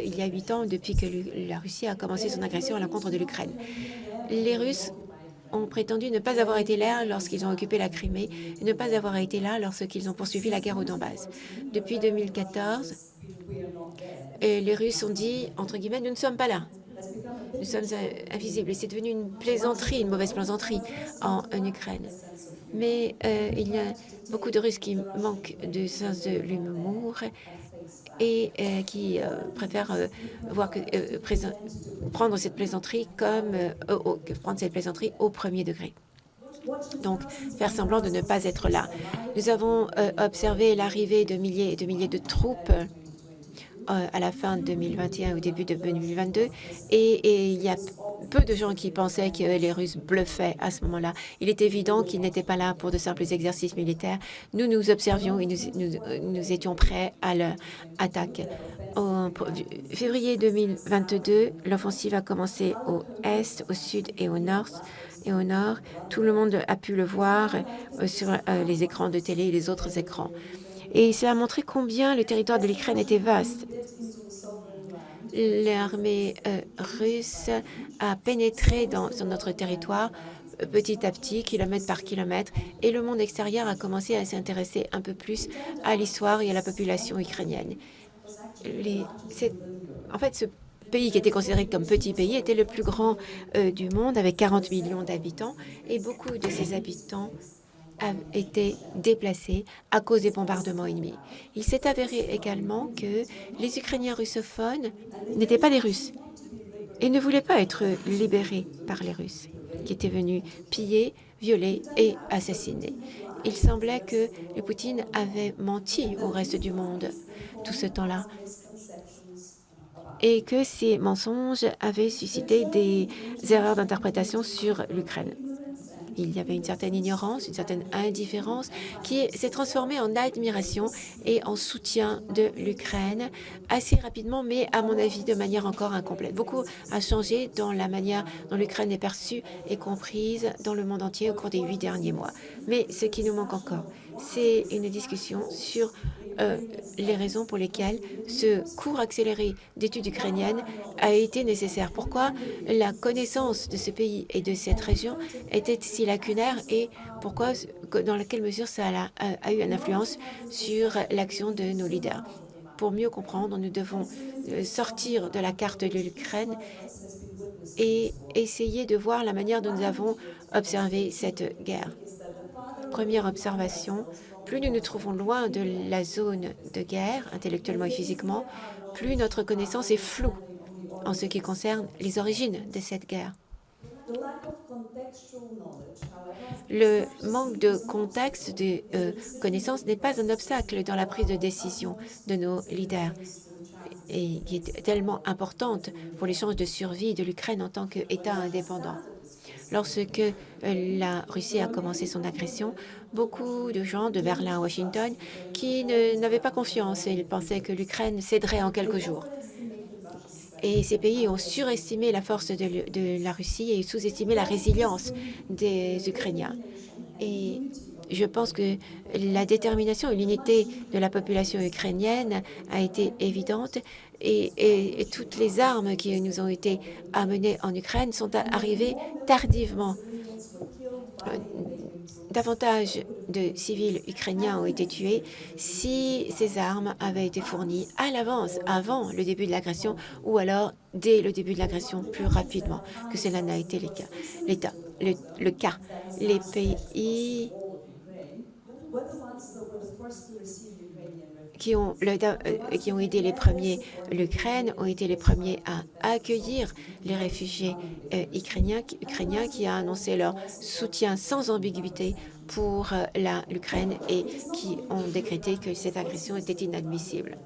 il y a 8 ans depuis que la Russie a commencé son agression à l'encontre de l'Ukraine. Les Russes ont prétendu ne pas avoir été là lorsqu'ils ont occupé la Crimée, et ne pas avoir été là lorsqu'ils ont poursuivi la guerre au Donbass. Depuis 2014, les Russes ont dit, entre guillemets, nous ne sommes pas là. Nous sommes invisibles. Et c'est devenu une plaisanterie, une mauvaise plaisanterie en Ukraine. Mais il y a beaucoup de Russes qui manquent de sens de l'humour et qui préfèrent prendre cette plaisanterie prendre cette plaisanterie au premier degré. Donc, faire semblant de ne pas être là. Nous avons observé l'arrivée de milliers et de milliers de troupes à la fin de 2021 au début de 2022 et il y a peu de gens qui pensaient que les Russes bluffaient à ce moment-là. Il est évident qu'ils n'étaient pas là pour de simples exercices militaires. Nous nous observions et nous étions prêts à leur attaque. En février 2022, l'offensive a commencé au est, au sud et au nord. Tout le monde a pu le voir sur les écrans de télé et les autres écrans. Et ça a montré combien le territoire de l'Ukraine était vaste. L'armée russe a pénétré dans notre territoire petit à petit, kilomètre par kilomètre, et le monde extérieur a commencé à s'intéresser un peu plus à l'histoire et à la population ukrainienne. En fait, ce pays qui était considéré comme petit pays était le plus grand du monde, avec 40 millions d'habitants, et beaucoup de ces habitants a été déplacés à cause des bombardements ennemis. Il s'est avéré également que les Ukrainiens russophones n'étaient pas des Russes et ne voulaient pas être libérés par les Russes, qui étaient venus piller, violer et assassiner. Il semblait que Poutine avait menti au reste du monde tout ce temps-là et que ces mensonges avaient suscité des erreurs d'interprétation sur l'Ukraine. Il y avait une certaine ignorance, une certaine indifférence qui s'est transformée en admiration et en soutien de l'Ukraine assez rapidement, mais à mon avis de manière encore incomplète. Beaucoup a changé dans la manière dont l'Ukraine est perçue et comprise dans le monde entier au cours des 8 derniers mois. Mais ce qui nous manque encore, c'est une discussion sur les raisons pour lesquelles ce cours accéléré d'études ukrainiennes a été nécessaire. Pourquoi la connaissance de ce pays et de cette région était si lacunaire et pourquoi, dans quelle mesure ça a eu une influence sur l'action de nos leaders. Pour mieux comprendre, nous devons sortir de la carte de l'Ukraine et essayer de voir la manière dont nous avons observé cette guerre. Première observation, plus nous nous trouvons loin de la zone de guerre, intellectuellement et physiquement, plus notre connaissance est floue en ce qui concerne les origines de cette guerre. Le manque de contexte, de connaissances n'est pas un obstacle dans la prise de décision de nos leaders et qui est tellement importante pour les chances de survie de l'Ukraine en tant qu'État indépendant. Lorsque la Russie a commencé son agression, beaucoup de gens de Berlin à Washington qui n'avaient pas confiance et ils pensaient que l'Ukraine céderait en quelques jours. Et ces pays ont surestimé la force de la Russie et sous-estimé la résilience des Ukrainiens. Et je pense que la détermination et l'unité de la population ukrainienne a été évidente et toutes les armes qui nous ont été amenées en Ukraine sont arrivées tardivement. Davantage de civils ukrainiens ont été tués si ces armes avaient été fournies à l'avance, avant le début de l'agression, ou alors dès le début de l'agression, plus rapidement que cela n'a été le cas. Les pays qui ont aidé les premiers l'Ukraine, ont été les premiers à accueillir les réfugiés ukrainiens qui a annoncé leur soutien sans ambiguïté pour l'Ukraine et qui ont décrété que cette agression était inadmissible.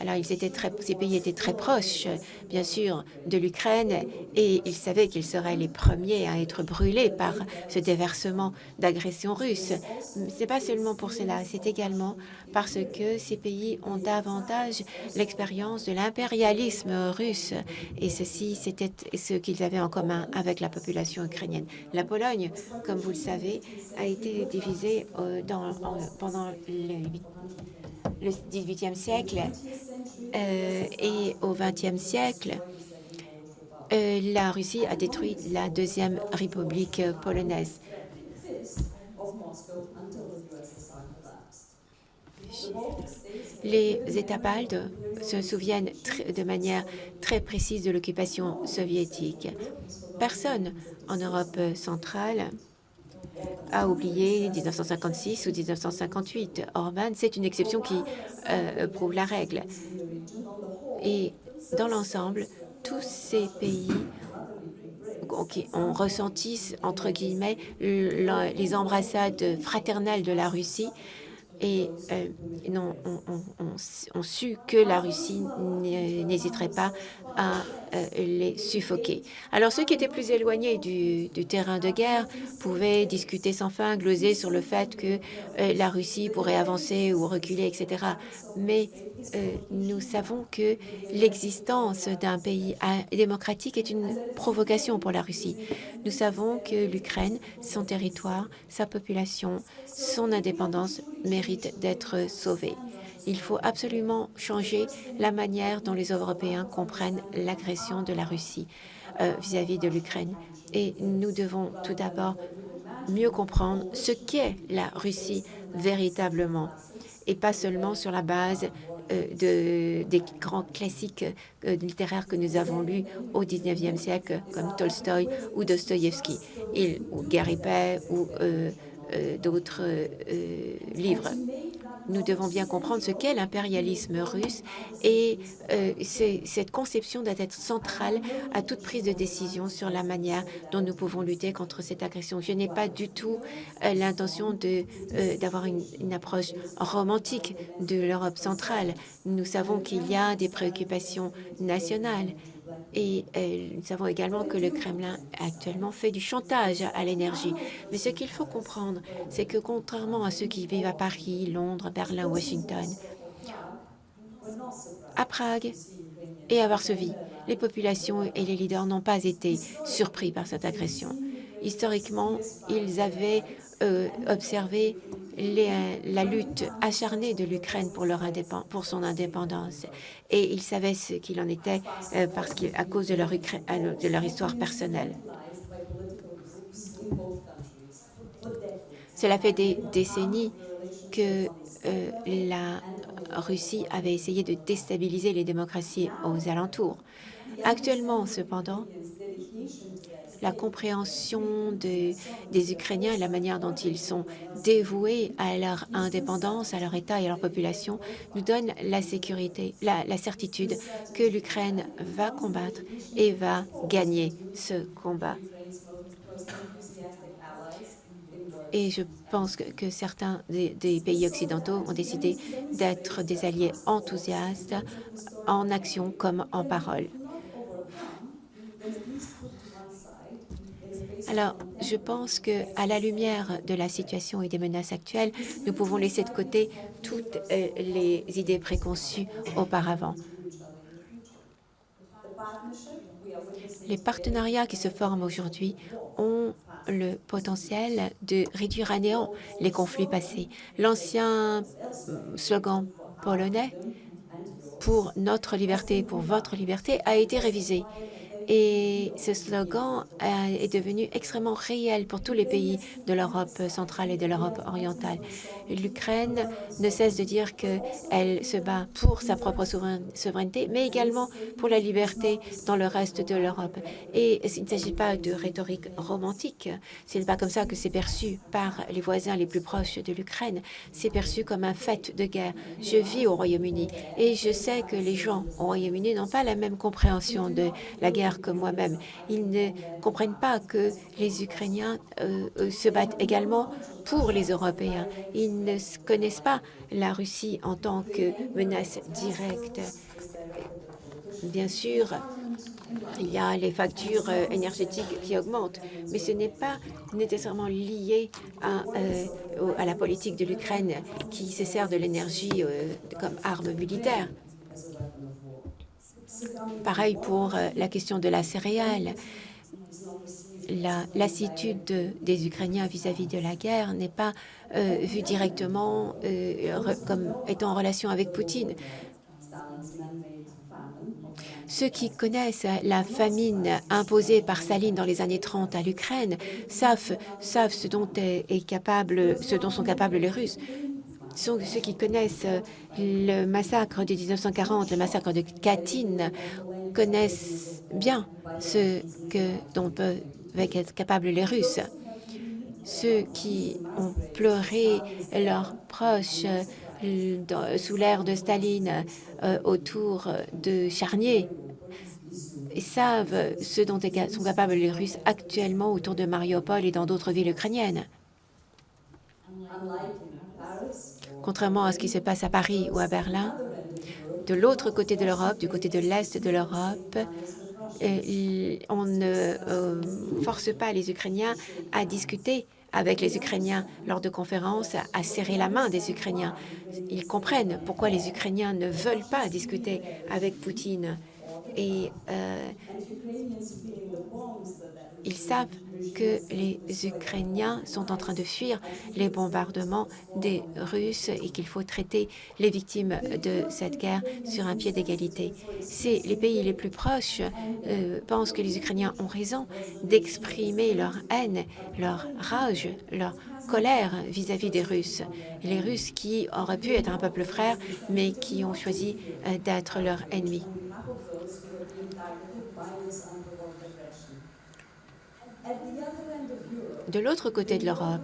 Alors, ces pays étaient très proches, bien sûr, de l'Ukraine et ils savaient qu'ils seraient les premiers à être brûlés par ce déversement d'agression russe. Ce n'est pas seulement pour cela, c'est également parce que ces pays ont davantage l'expérience de l'impérialisme russe. Et ceci, c'était ce qu'ils avaient en commun avec la population ukrainienne. La Pologne, comme vous le savez, a été divisée pendant le XVIIIe siècle et au XXe siècle, la Russie a détruit la deuxième République polonaise. Les États baltes se souviennent de manière très précise de l'occupation soviétique. Personne en Europe centrale a oublié 1956 ou 1958. Orban, c'est une exception qui prouve la règle. Et dans l'ensemble, tous ces pays ont ressenti, entre guillemets, les embrassades fraternelles de la Russie et ont su que la Russie n'hésiterait pas à les suffoquer. Alors ceux qui étaient plus éloignés du terrain de guerre pouvaient discuter sans fin, gloser sur le fait que la Russie pourrait avancer ou reculer, etc. Mais nous savons que l'existence d'un pays démocratique est une provocation pour la Russie. Nous savons que l'Ukraine, son territoire, sa population, son indépendance méritent d'être sauvés. Il faut absolument changer la manière dont les Européens comprennent l'agression de la Russie vis-à-vis de l'Ukraine. Et nous devons tout d'abord mieux comprendre ce qu'est la Russie véritablement, et pas seulement sur la base des grands classiques littéraires que nous avons lus au XIXe siècle, comme Tolstoï ou Dostoïevski, ou Guerre et paix, ou d'autres livres. Nous devons bien comprendre ce qu'est l'impérialisme russe et cette conception doit être centrale à toute prise de décision sur la manière dont nous pouvons lutter contre cette agression. Je n'ai pas du tout l'intention d'avoir une approche romantique de l'Europe centrale. Nous savons qu'il y a des préoccupations nationales. Et nous savons également que le Kremlin actuellement fait du chantage à l'énergie. Mais ce qu'il faut comprendre, c'est que contrairement à ceux qui vivent à Paris, Londres, Berlin, Washington, à Prague et à Varsovie, les populations et les leaders n'ont pas été surpris par cette agression. Historiquement, ils avaient observé la lutte acharnée de l'Ukraine pour son indépendance. Et ils savaient ce qu'il en était à cause de leur histoire personnelle. Cela fait des décennies que la Russie avait essayé de déstabiliser les démocraties aux alentours. Actuellement, cependant, la compréhension des Ukrainiens et la manière dont ils sont dévoués à leur indépendance, à leur État et à leur population nous donne la certitude que l'Ukraine va combattre et va gagner ce combat. Et je pense que certains des pays occidentaux ont décidé d'être des alliés enthousiastes en action comme en parole. Alors, je pense qu'à la lumière de la situation et des menaces actuelles, nous pouvons laisser de côté toutes les idées préconçues auparavant. Les partenariats qui se forment aujourd'hui ont le potentiel de réduire à néant les conflits passés. L'ancien slogan polonais « Pour notre liberté, pour votre liberté » a été révisé. Et ce slogan est devenu extrêmement réel pour tous les pays de l'Europe centrale et de l'Europe orientale. L'Ukraine ne cesse de dire qu'elle se bat pour sa propre souveraineté, mais également pour la liberté dans le reste de l'Europe. Et il ne s'agit pas de rhétorique romantique. Ce n'est pas comme ça que c'est perçu par les voisins les plus proches de l'Ukraine. C'est perçu comme un fait de guerre. Je vis au Royaume-Uni et je sais que les gens au Royaume-Uni n'ont pas la même compréhension de la guerre que moi-même. Ils ne comprennent pas que les Ukrainiens se battent également pour les Européens. Ils ne connaissent pas la Russie en tant que menace directe. Bien sûr, il y a les factures énergétiques qui augmentent, mais ce n'est pas nécessairement lié à la politique de l'Ukraine qui se sert de l'énergie comme arme militaire. Pareil pour la question de la céréale. La lassitude des Ukrainiens vis-à-vis de la guerre n'est pas vue directement comme étant en relation avec Poutine. Ceux qui connaissent la famine imposée par Staline dans les années 30 à l'Ukraine savent ce dont sont capables les Russes. Ceux qui connaissent le massacre de 1940, le massacre de Katyn, connaissent bien dont peuvent être capables les Russes. Ceux qui ont pleuré leurs proches sous l'ère de Staline autour de Charnier savent ce dont sont capables les Russes actuellement autour de Mariupol et dans d'autres villes ukrainiennes. Contrairement à ce qui se passe à Paris ou à Berlin, de l'autre côté de l'Europe, du côté de l'Est de l'Europe, on ne force pas les Ukrainiens à discuter avec les Ukrainiens lors de conférences, à serrer la main des Ukrainiens. Ils comprennent pourquoi les Ukrainiens ne veulent pas discuter avec Poutine. Et ils savent que les Ukrainiens sont en train de fuir les bombardements des Russes et qu'il faut traiter les victimes de cette guerre sur un pied d'égalité. Les pays les plus proches pensent que les Ukrainiens ont raison d'exprimer leur haine, leur rage, leur colère vis-à-vis des Russes. Les Russes qui auraient pu être un peuple frère, mais qui ont choisi d'être leur ennemi. De l'autre côté de l'Europe,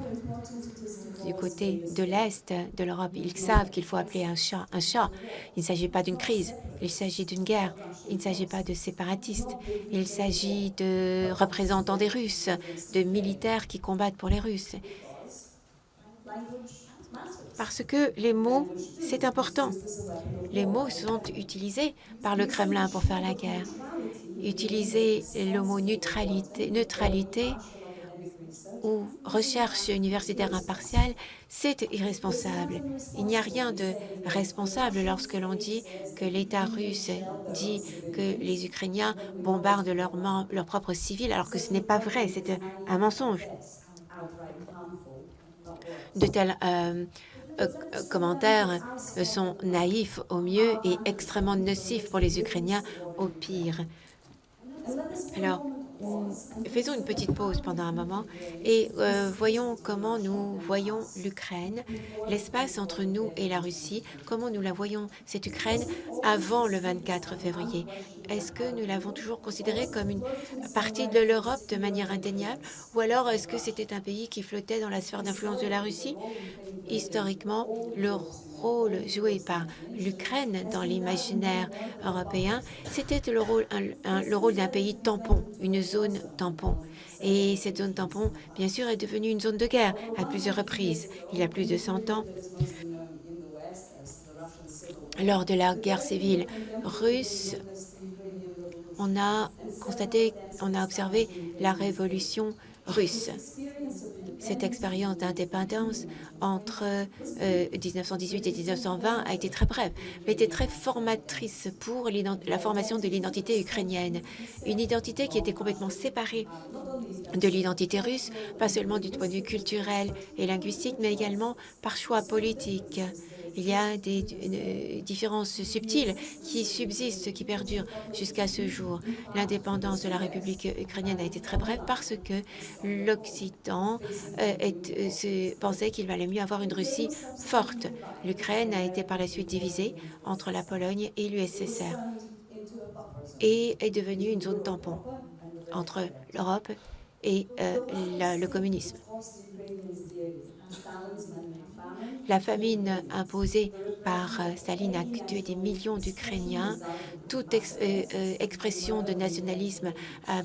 du côté de l'Est de l'Europe, ils savent qu'il faut appeler un chat un chat. Il ne s'agit pas d'une crise, il s'agit d'une guerre. Il ne s'agit pas de séparatistes, il s'agit de représentants des Russes, de militaires qui combattent pour les Russes. Parce que les mots, c'est important. Les mots sont utilisés par le Kremlin pour faire la guerre. Utiliser le mot neutralité ou recherche universitaire impartiale, c'est irresponsable. Il n'y a rien de responsable lorsque l'on dit que l'État russe dit que les Ukrainiens bombardent leurs propres civils, alors que ce n'est pas vrai, c'est un mensonge. De tels commentaires sont naïfs au mieux et extrêmement nocifs pour les Ukrainiens au pire. Alors, faisons une petite pause pendant un moment et voyons comment nous voyons l'Ukraine, l'espace entre nous et la Russie, comment nous la voyons, cette Ukraine, avant le 24 février. Est-ce que nous l'avons toujours considérée comme une partie de l'Europe de manière indéniable, ou alors est-ce que c'était un pays qui flottait dans la sphère d'influence de la Russie? Historiquement, le rôle joué par l'Ukraine dans l'imaginaire européen, c'était le rôle d'un pays tampon, une zone tampon. Et cette zone tampon, bien sûr, est devenue une zone de guerre à plusieurs reprises. Il y a plus de 100 ans, lors de la guerre civile russe, on a observé la révolution russe. Cette expérience d'indépendance entre 1918 et 1920 a été très brève, mais était très formatrice pour la formation de l'identité ukrainienne. Une identité qui était complètement séparée de l'identité russe, pas seulement du point de vue culturel et linguistique, mais également par choix politique. Il y a des différences subtiles qui subsistent, qui perdurent jusqu'à ce jour. L'indépendance de la République ukrainienne a été très brève parce que l'Occident pensait qu'il valait mieux avoir une Russie forte. L'Ukraine a été par la suite divisée entre la Pologne et l'USSR et est devenue une zone tampon entre l'Europe et le communisme. La famine imposée par Staline a tué des millions d'Ukrainiens. Toute expression de nationalisme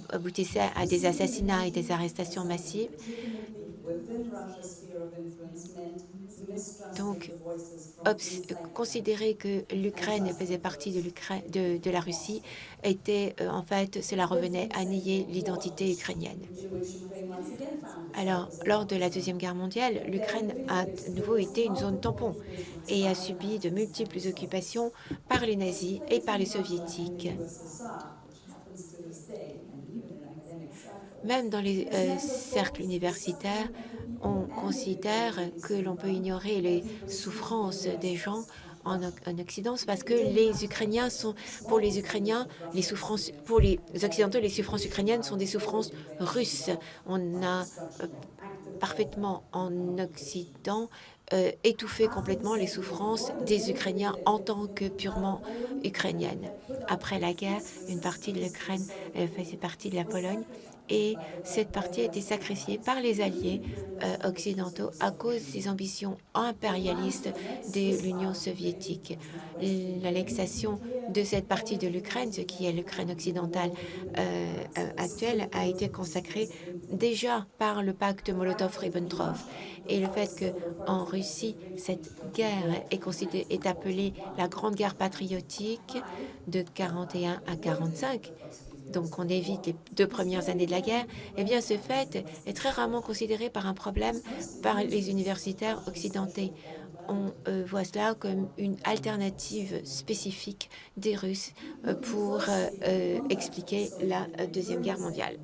aboutissait à des assassinats et des arrestations massives. Donc, considérer que l'Ukraine faisait partie de la Russie était, en fait, cela revenait à nier l'identité ukrainienne. Alors, lors de la Deuxième Guerre mondiale, l'Ukraine a de nouveau été une zone tampon et a subi de multiples occupations par les nazis et par les soviétiques. Même dans les cercles universitaires, on considère que l'on peut ignorer les souffrances des gens en Occident, parce que les Ukrainiens sont, pour les Ukrainiens, les souffrances, pour les Occidentaux, les souffrances ukrainiennes sont des souffrances russes. On a parfaitement en Occident étouffé complètement les souffrances des Ukrainiens en tant que purement ukrainiennes. Après la guerre, une partie de l'Ukraine faisait partie de la Pologne. Et cette partie a été sacrifiée par les alliés occidentaux à cause des ambitions impérialistes de l'Union soviétique. L'annexation de cette partie de l'Ukraine, ce qui est l'Ukraine occidentale actuelle, a été consacrée déjà par le pacte Molotov-Ribbentrop. Et le fait qu'en Russie, cette guerre est appelée la Grande Guerre patriotique de 41 à 45, donc on évite les 2 premières années de la guerre, eh bien ce fait est très rarement considéré par un problème par les universitaires occidentaux. On voit cela comme une alternative spécifique des Russes pour expliquer la Deuxième Guerre mondiale.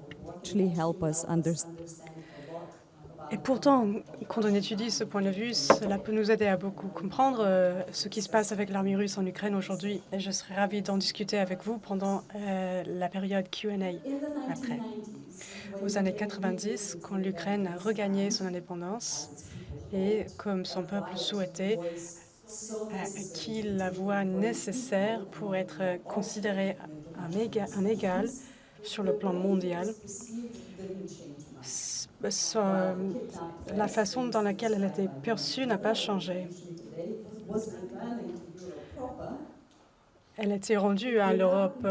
Et pourtant, quand on étudie ce point de vue, cela peut nous aider à beaucoup comprendre ce qui se passe avec l'armée russe en Ukraine aujourd'hui. Et je serais ravie d'en discuter avec vous pendant la période Q&A après. Aux années 90, quand l'Ukraine a regagné son indépendance et comme son peuple souhaitait, qu'il la voie nécessaire pour être considéré un égal sur le plan mondial, la façon dans laquelle elle a été perçue n'a pas changé. Elle a été rendue à l'Europe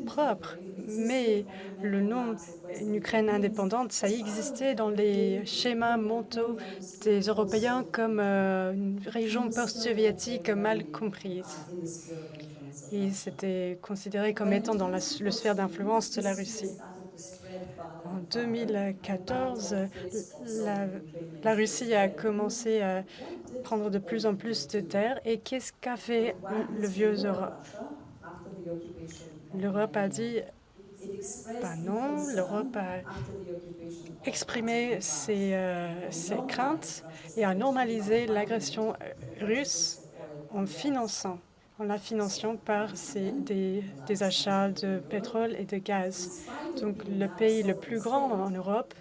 propre, mais le nom d'une Ukraine indépendante, ça existait dans les schémas mentaux des Européens comme une région post-soviétique mal comprise. Et c'était considéré comme étant dans le sphère d'influence de la Russie. En 2014, la Russie a commencé à prendre de plus en plus de terres. Et qu'est-ce qu'a fait le vieux Europe? L'Europe a dit non. L'Europe a exprimé ses craintes et a normalisé l'agression russe en la finançant par des achats de pétrole et de gaz. Donc le pays le plus grand en Europe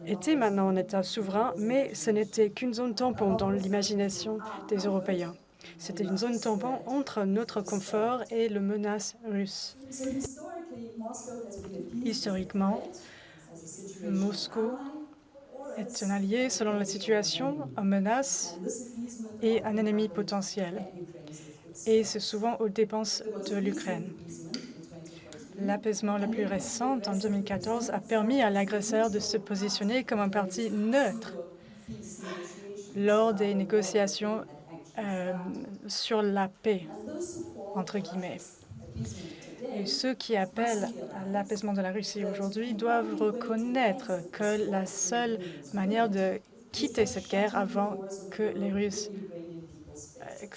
était maintenant un État souverain, mais ce n'était qu'une zone tampon dans l'imagination des Européens. C'était une zone tampon entre notre confort et la menace russe. Historiquement, Moscou est un allié selon la situation, une menace et un ennemi potentiel. Et c'est souvent aux dépenses de l'Ukraine. L'apaisement le plus récent, en 2014, a permis à l'agresseur de se positionner comme un parti neutre lors des négociations sur la paix, entre guillemets. Et ceux qui appellent à l'apaisement de la Russie aujourd'hui doivent reconnaître que la seule manière de quitter cette guerre avant que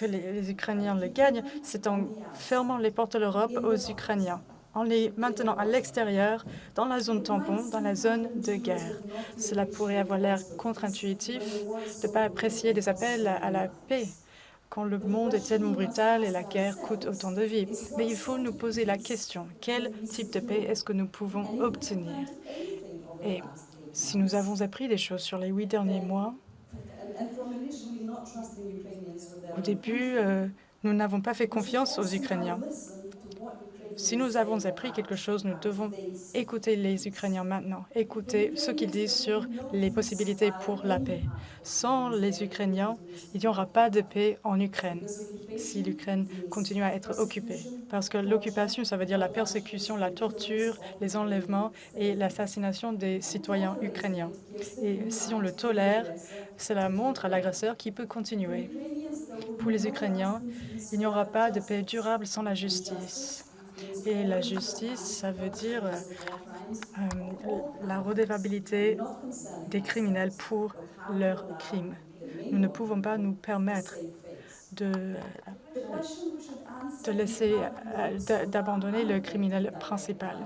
les Ukrainiens le gagnent, c'est en fermant les portes de l'Europe aux Ukrainiens, en les maintenant à l'extérieur, dans la zone tampon, dans la zone de guerre. Cela pourrait avoir l'air contre-intuitif de ne pas apprécier des appels à la paix quand le monde est tellement brutal et la guerre coûte autant de vies. Mais il faut nous poser la question, quel type de paix est-ce que nous pouvons obtenir? Et si nous avons appris des choses sur les 8 derniers mois, au début, nous n'avons pas fait confiance aux Ukrainiens. Si nous avons appris quelque chose, nous devons écouter les Ukrainiens maintenant, écouter ce qu'ils disent sur les possibilités pour la paix. Sans les Ukrainiens, il n'y aura pas de paix en Ukraine si l'Ukraine continue à être occupée. Parce que l'occupation, ça veut dire la persécution, la torture, les enlèvements et l'assassination des citoyens ukrainiens. Et si on le tolère, cela montre à l'agresseur qu'il peut continuer. Pour les Ukrainiens, il n'y aura pas de paix durable sans la justice. Et la justice, ça veut dire la redevabilité des criminels pour leurs crimes. Nous ne pouvons pas nous permettre d'abandonner le criminel principal.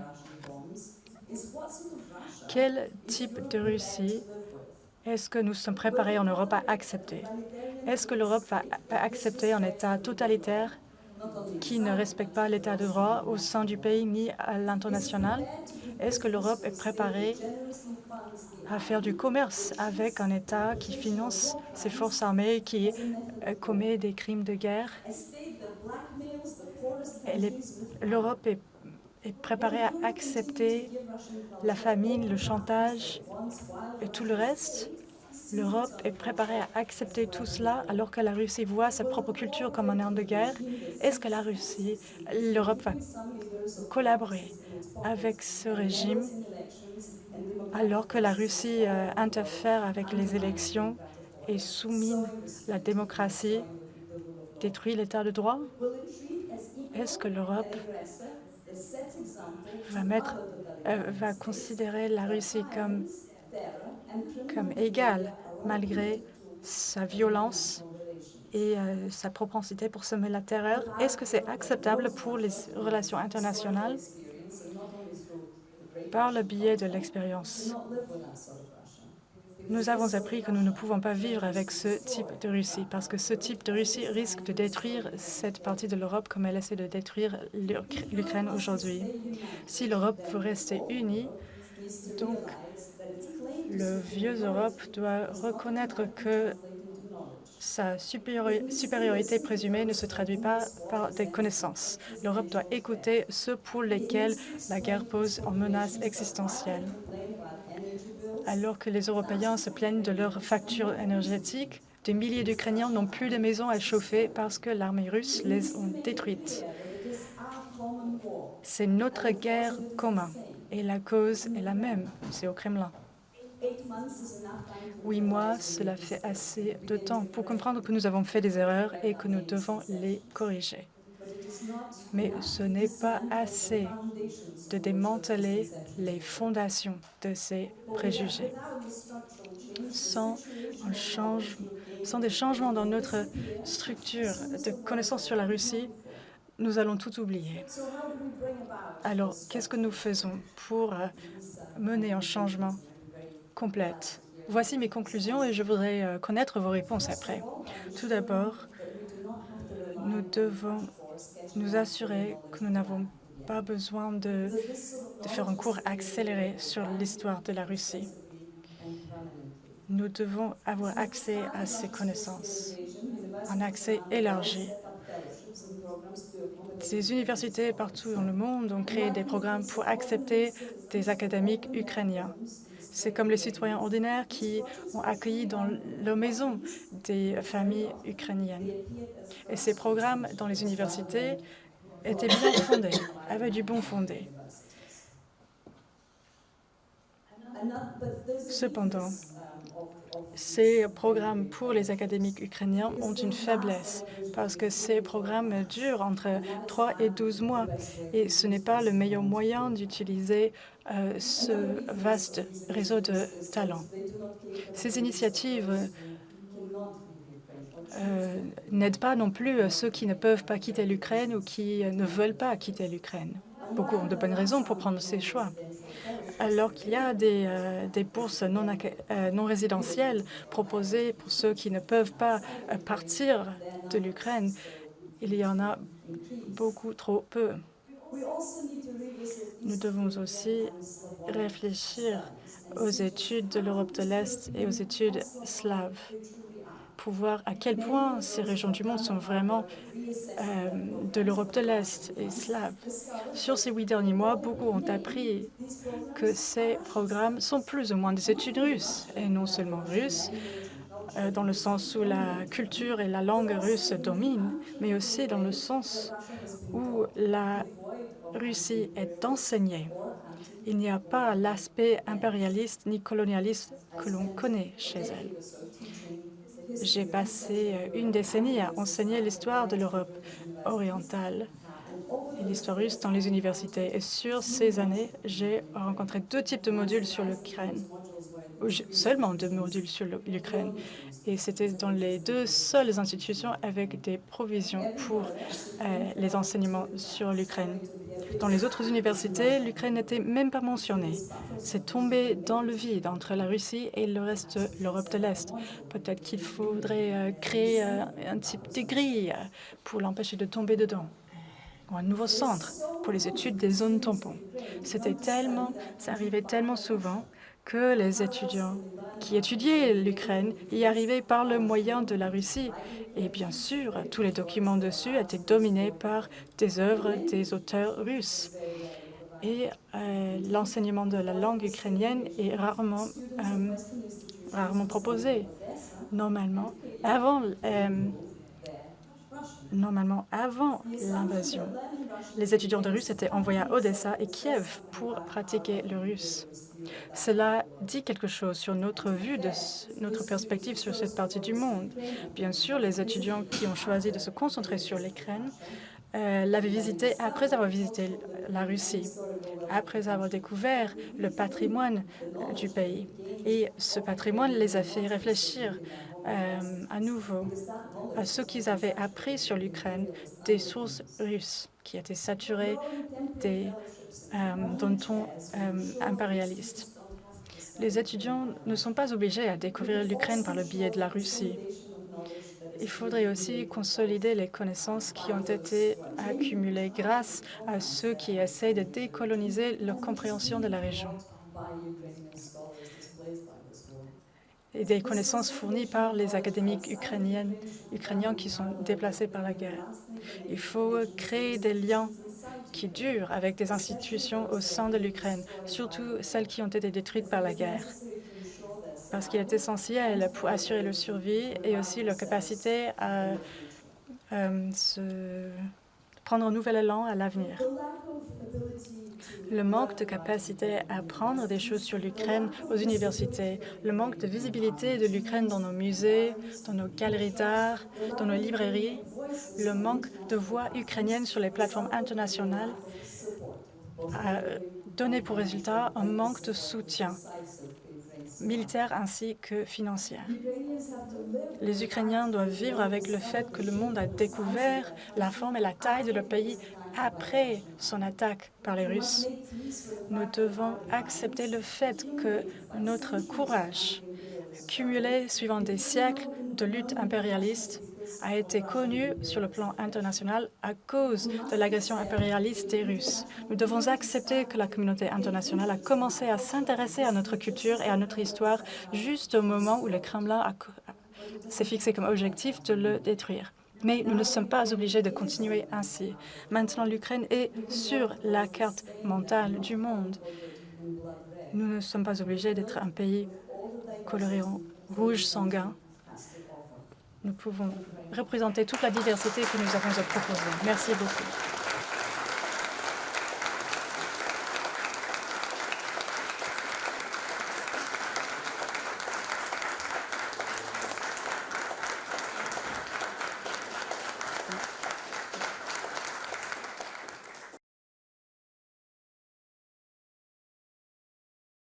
Quel type de Russie est-ce que nous sommes préparés en Europe à accepter? Est-ce que l'Europe va accepter un État totalitaire qui ne respecte pas l'État de droit au sein du pays ni à l'international? Est-ce que l'Europe est préparée à faire du commerce avec un État qui finance ses forces armées, qui commet des crimes de guerre? L'Europe est préparée à accepter la famine, le chantage et tout le reste? L'Europe est préparée à accepter tout cela alors que la Russie voit sa propre culture comme un arme de guerre? Est-ce que l'Europe va collaborer avec ce régime alors que la Russie interfère avec les élections et soumine la démocratie, détruit l'État de droit? Est-ce que l'Europe va considérer la Russie comme égale malgré sa violence et sa propensité pour semer la terreur? Est-ce que c'est acceptable pour les relations internationales? Par le biais de l'expérience, nous avons appris que nous ne pouvons pas vivre avec ce type de Russie parce que ce type de Russie risque de détruire cette partie de l'Europe comme elle essaie de détruire l'Ukraine aujourd'hui. Si l'Europe veut rester unie, donc le vieux Europe doit reconnaître que sa supériorité présumée ne se traduit pas par des connaissances. L'Europe doit écouter ceux pour lesquels la guerre pose une menace existentielle. Alors que les Européens se plaignent de leurs factures énergétiques, des milliers d'Ukrainiens n'ont plus de maisons à chauffer parce que l'armée russe les a détruites. C'est notre guerre commune et la cause est la même, c'est au Kremlin. 8 mois, cela fait assez de temps pour comprendre que nous avons fait des erreurs et que nous devons les corriger. Mais ce n'est pas assez de démanteler les fondations de ces préjugés. Sans des changements dans notre structure de connaissance sur la Russie, nous allons tout oublier. Alors, qu'est-ce que nous faisons pour mener un changement complet? Voici mes conclusions et je voudrais connaître vos réponses après. Tout d'abord, nous devons nous assurer que nous n'avons pas besoin de faire un cours accéléré sur l'histoire de la Russie. Nous devons avoir accès à ces connaissances, un accès élargi. Des universités partout dans le monde ont créé des programmes pour accepter des académiques ukrainiens. C'est comme les citoyens ordinaires qui ont accueilli dans leur maison des familles ukrainiennes. Et ces programmes dans les universités étaient bien fondés, avaient du bon fondé. Cependant, ces programmes pour les académiques ukrainiens ont une faiblesse parce que ces programmes durent entre 3 et 12 mois et ce n'est pas le meilleur moyen d'utiliser ce vaste réseau de talents. Ces initiatives n'aident pas non plus ceux qui ne peuvent pas quitter l'Ukraine ou qui ne veulent pas quitter l'Ukraine. Beaucoup ont de bonnes raisons pour prendre ces choix. Alors qu'il y a des bourses non résidentielles proposées pour ceux qui ne peuvent pas partir de l'Ukraine, il y en a beaucoup trop peu. Nous devons aussi réfléchir aux études de l'Europe de l'Est et aux études slaves pour voir à quel point ces régions du monde sont vraiment de l'Europe de l'Est et slave. Sur ces 8 derniers mois, beaucoup ont appris que ces programmes sont plus ou moins des études russes, et non seulement russes, dans le sens où la culture et la langue russe dominent, mais aussi dans le sens où la Russie est enseignée. Il n'y a pas l'aspect impérialiste ni colonialiste que l'on connaît chez elle. J'ai passé une décennie à enseigner l'histoire de l'Europe orientale et l'histoire russe dans les universités. Et sur ces années, j'ai rencontré 2 types de modules sur l'Ukraine, seulement 2 modules sur l'Ukraine. Et c'était dans les 2 seules institutions avec des provisions pour les enseignements sur l'Ukraine. Dans les autres universités, l'Ukraine n'était même pas mentionnée. C'est tombé dans le vide entre la Russie et le reste de l'Europe de l'Est. Peut-être qu'il faudrait créer un type de grille pour l'empêcher de tomber dedans, ou un nouveau centre pour les études des zones tampons. Ça arrivait tellement souvent que les étudiants qui étudiaient l'Ukraine y arrivaient par le moyen de la Russie. Et bien sûr, tous les documents dessus étaient dominés par des œuvres des auteurs russes. Et l'enseignement de la langue ukrainienne est rarement proposé. Normalement, avant l'invasion, les étudiants de russe étaient envoyés à Odessa et Kiev pour pratiquer le russe. Cela dit quelque chose sur notre vue, notre perspective sur cette partie du monde. Bien sûr, les étudiants qui ont choisi de se concentrer sur l'Ukraine l'avaient visité après avoir visité la Russie, après avoir découvert le patrimoine du pays. Et ce patrimoine les a fait réfléchir à nouveau à ce qu'ils avaient appris sur l'Ukraine des sources russes qui étaient saturées d'un ton impérialiste. Les étudiants ne sont pas obligés à découvrir l'Ukraine par le biais de la Russie. Il faudrait aussi consolider les connaissances qui ont été accumulées grâce à ceux qui essaient de décoloniser leur compréhension de la région. Et des connaissances fournies par les académiques ukrainiens qui sont déplacés par la guerre. Il faut créer des liens qui durent avec des institutions au sein de l'Ukraine, surtout celles qui ont été détruites par la guerre, parce qu'il est essentiel pour assurer leur survie et aussi leur capacité à se prendre un nouvel élan à l'avenir. Le manque de capacité à apprendre des choses sur l'Ukraine aux universités, le manque de visibilité de l'Ukraine dans nos musées, dans nos galeries d'art, dans nos librairies, le manque de voix ukrainiennes sur les plateformes internationales a donné pour résultat un manque de soutien militaire ainsi que financier. Les Ukrainiens doivent vivre avec le fait que le monde a découvert la forme et la taille de leur pays après son attaque par les Russes. Nous devons accepter le fait que notre courage, cumulé suivant des siècles de lutte impérialiste, a été connu sur le plan international à cause de l'agression impérialiste des Russes. Nous devons accepter que la communauté internationale a commencé à s'intéresser à notre culture et à notre histoire juste au moment où le Kremlin s'est fixé comme objectif de le détruire. Mais nous ne sommes pas obligés de continuer ainsi. Maintenant, l'Ukraine est sur la carte mentale du monde. Nous ne sommes pas obligés d'être un pays coloré en rouge sanguin. Nous pouvons représenter toute la diversité que nous avons à proposer. Merci beaucoup.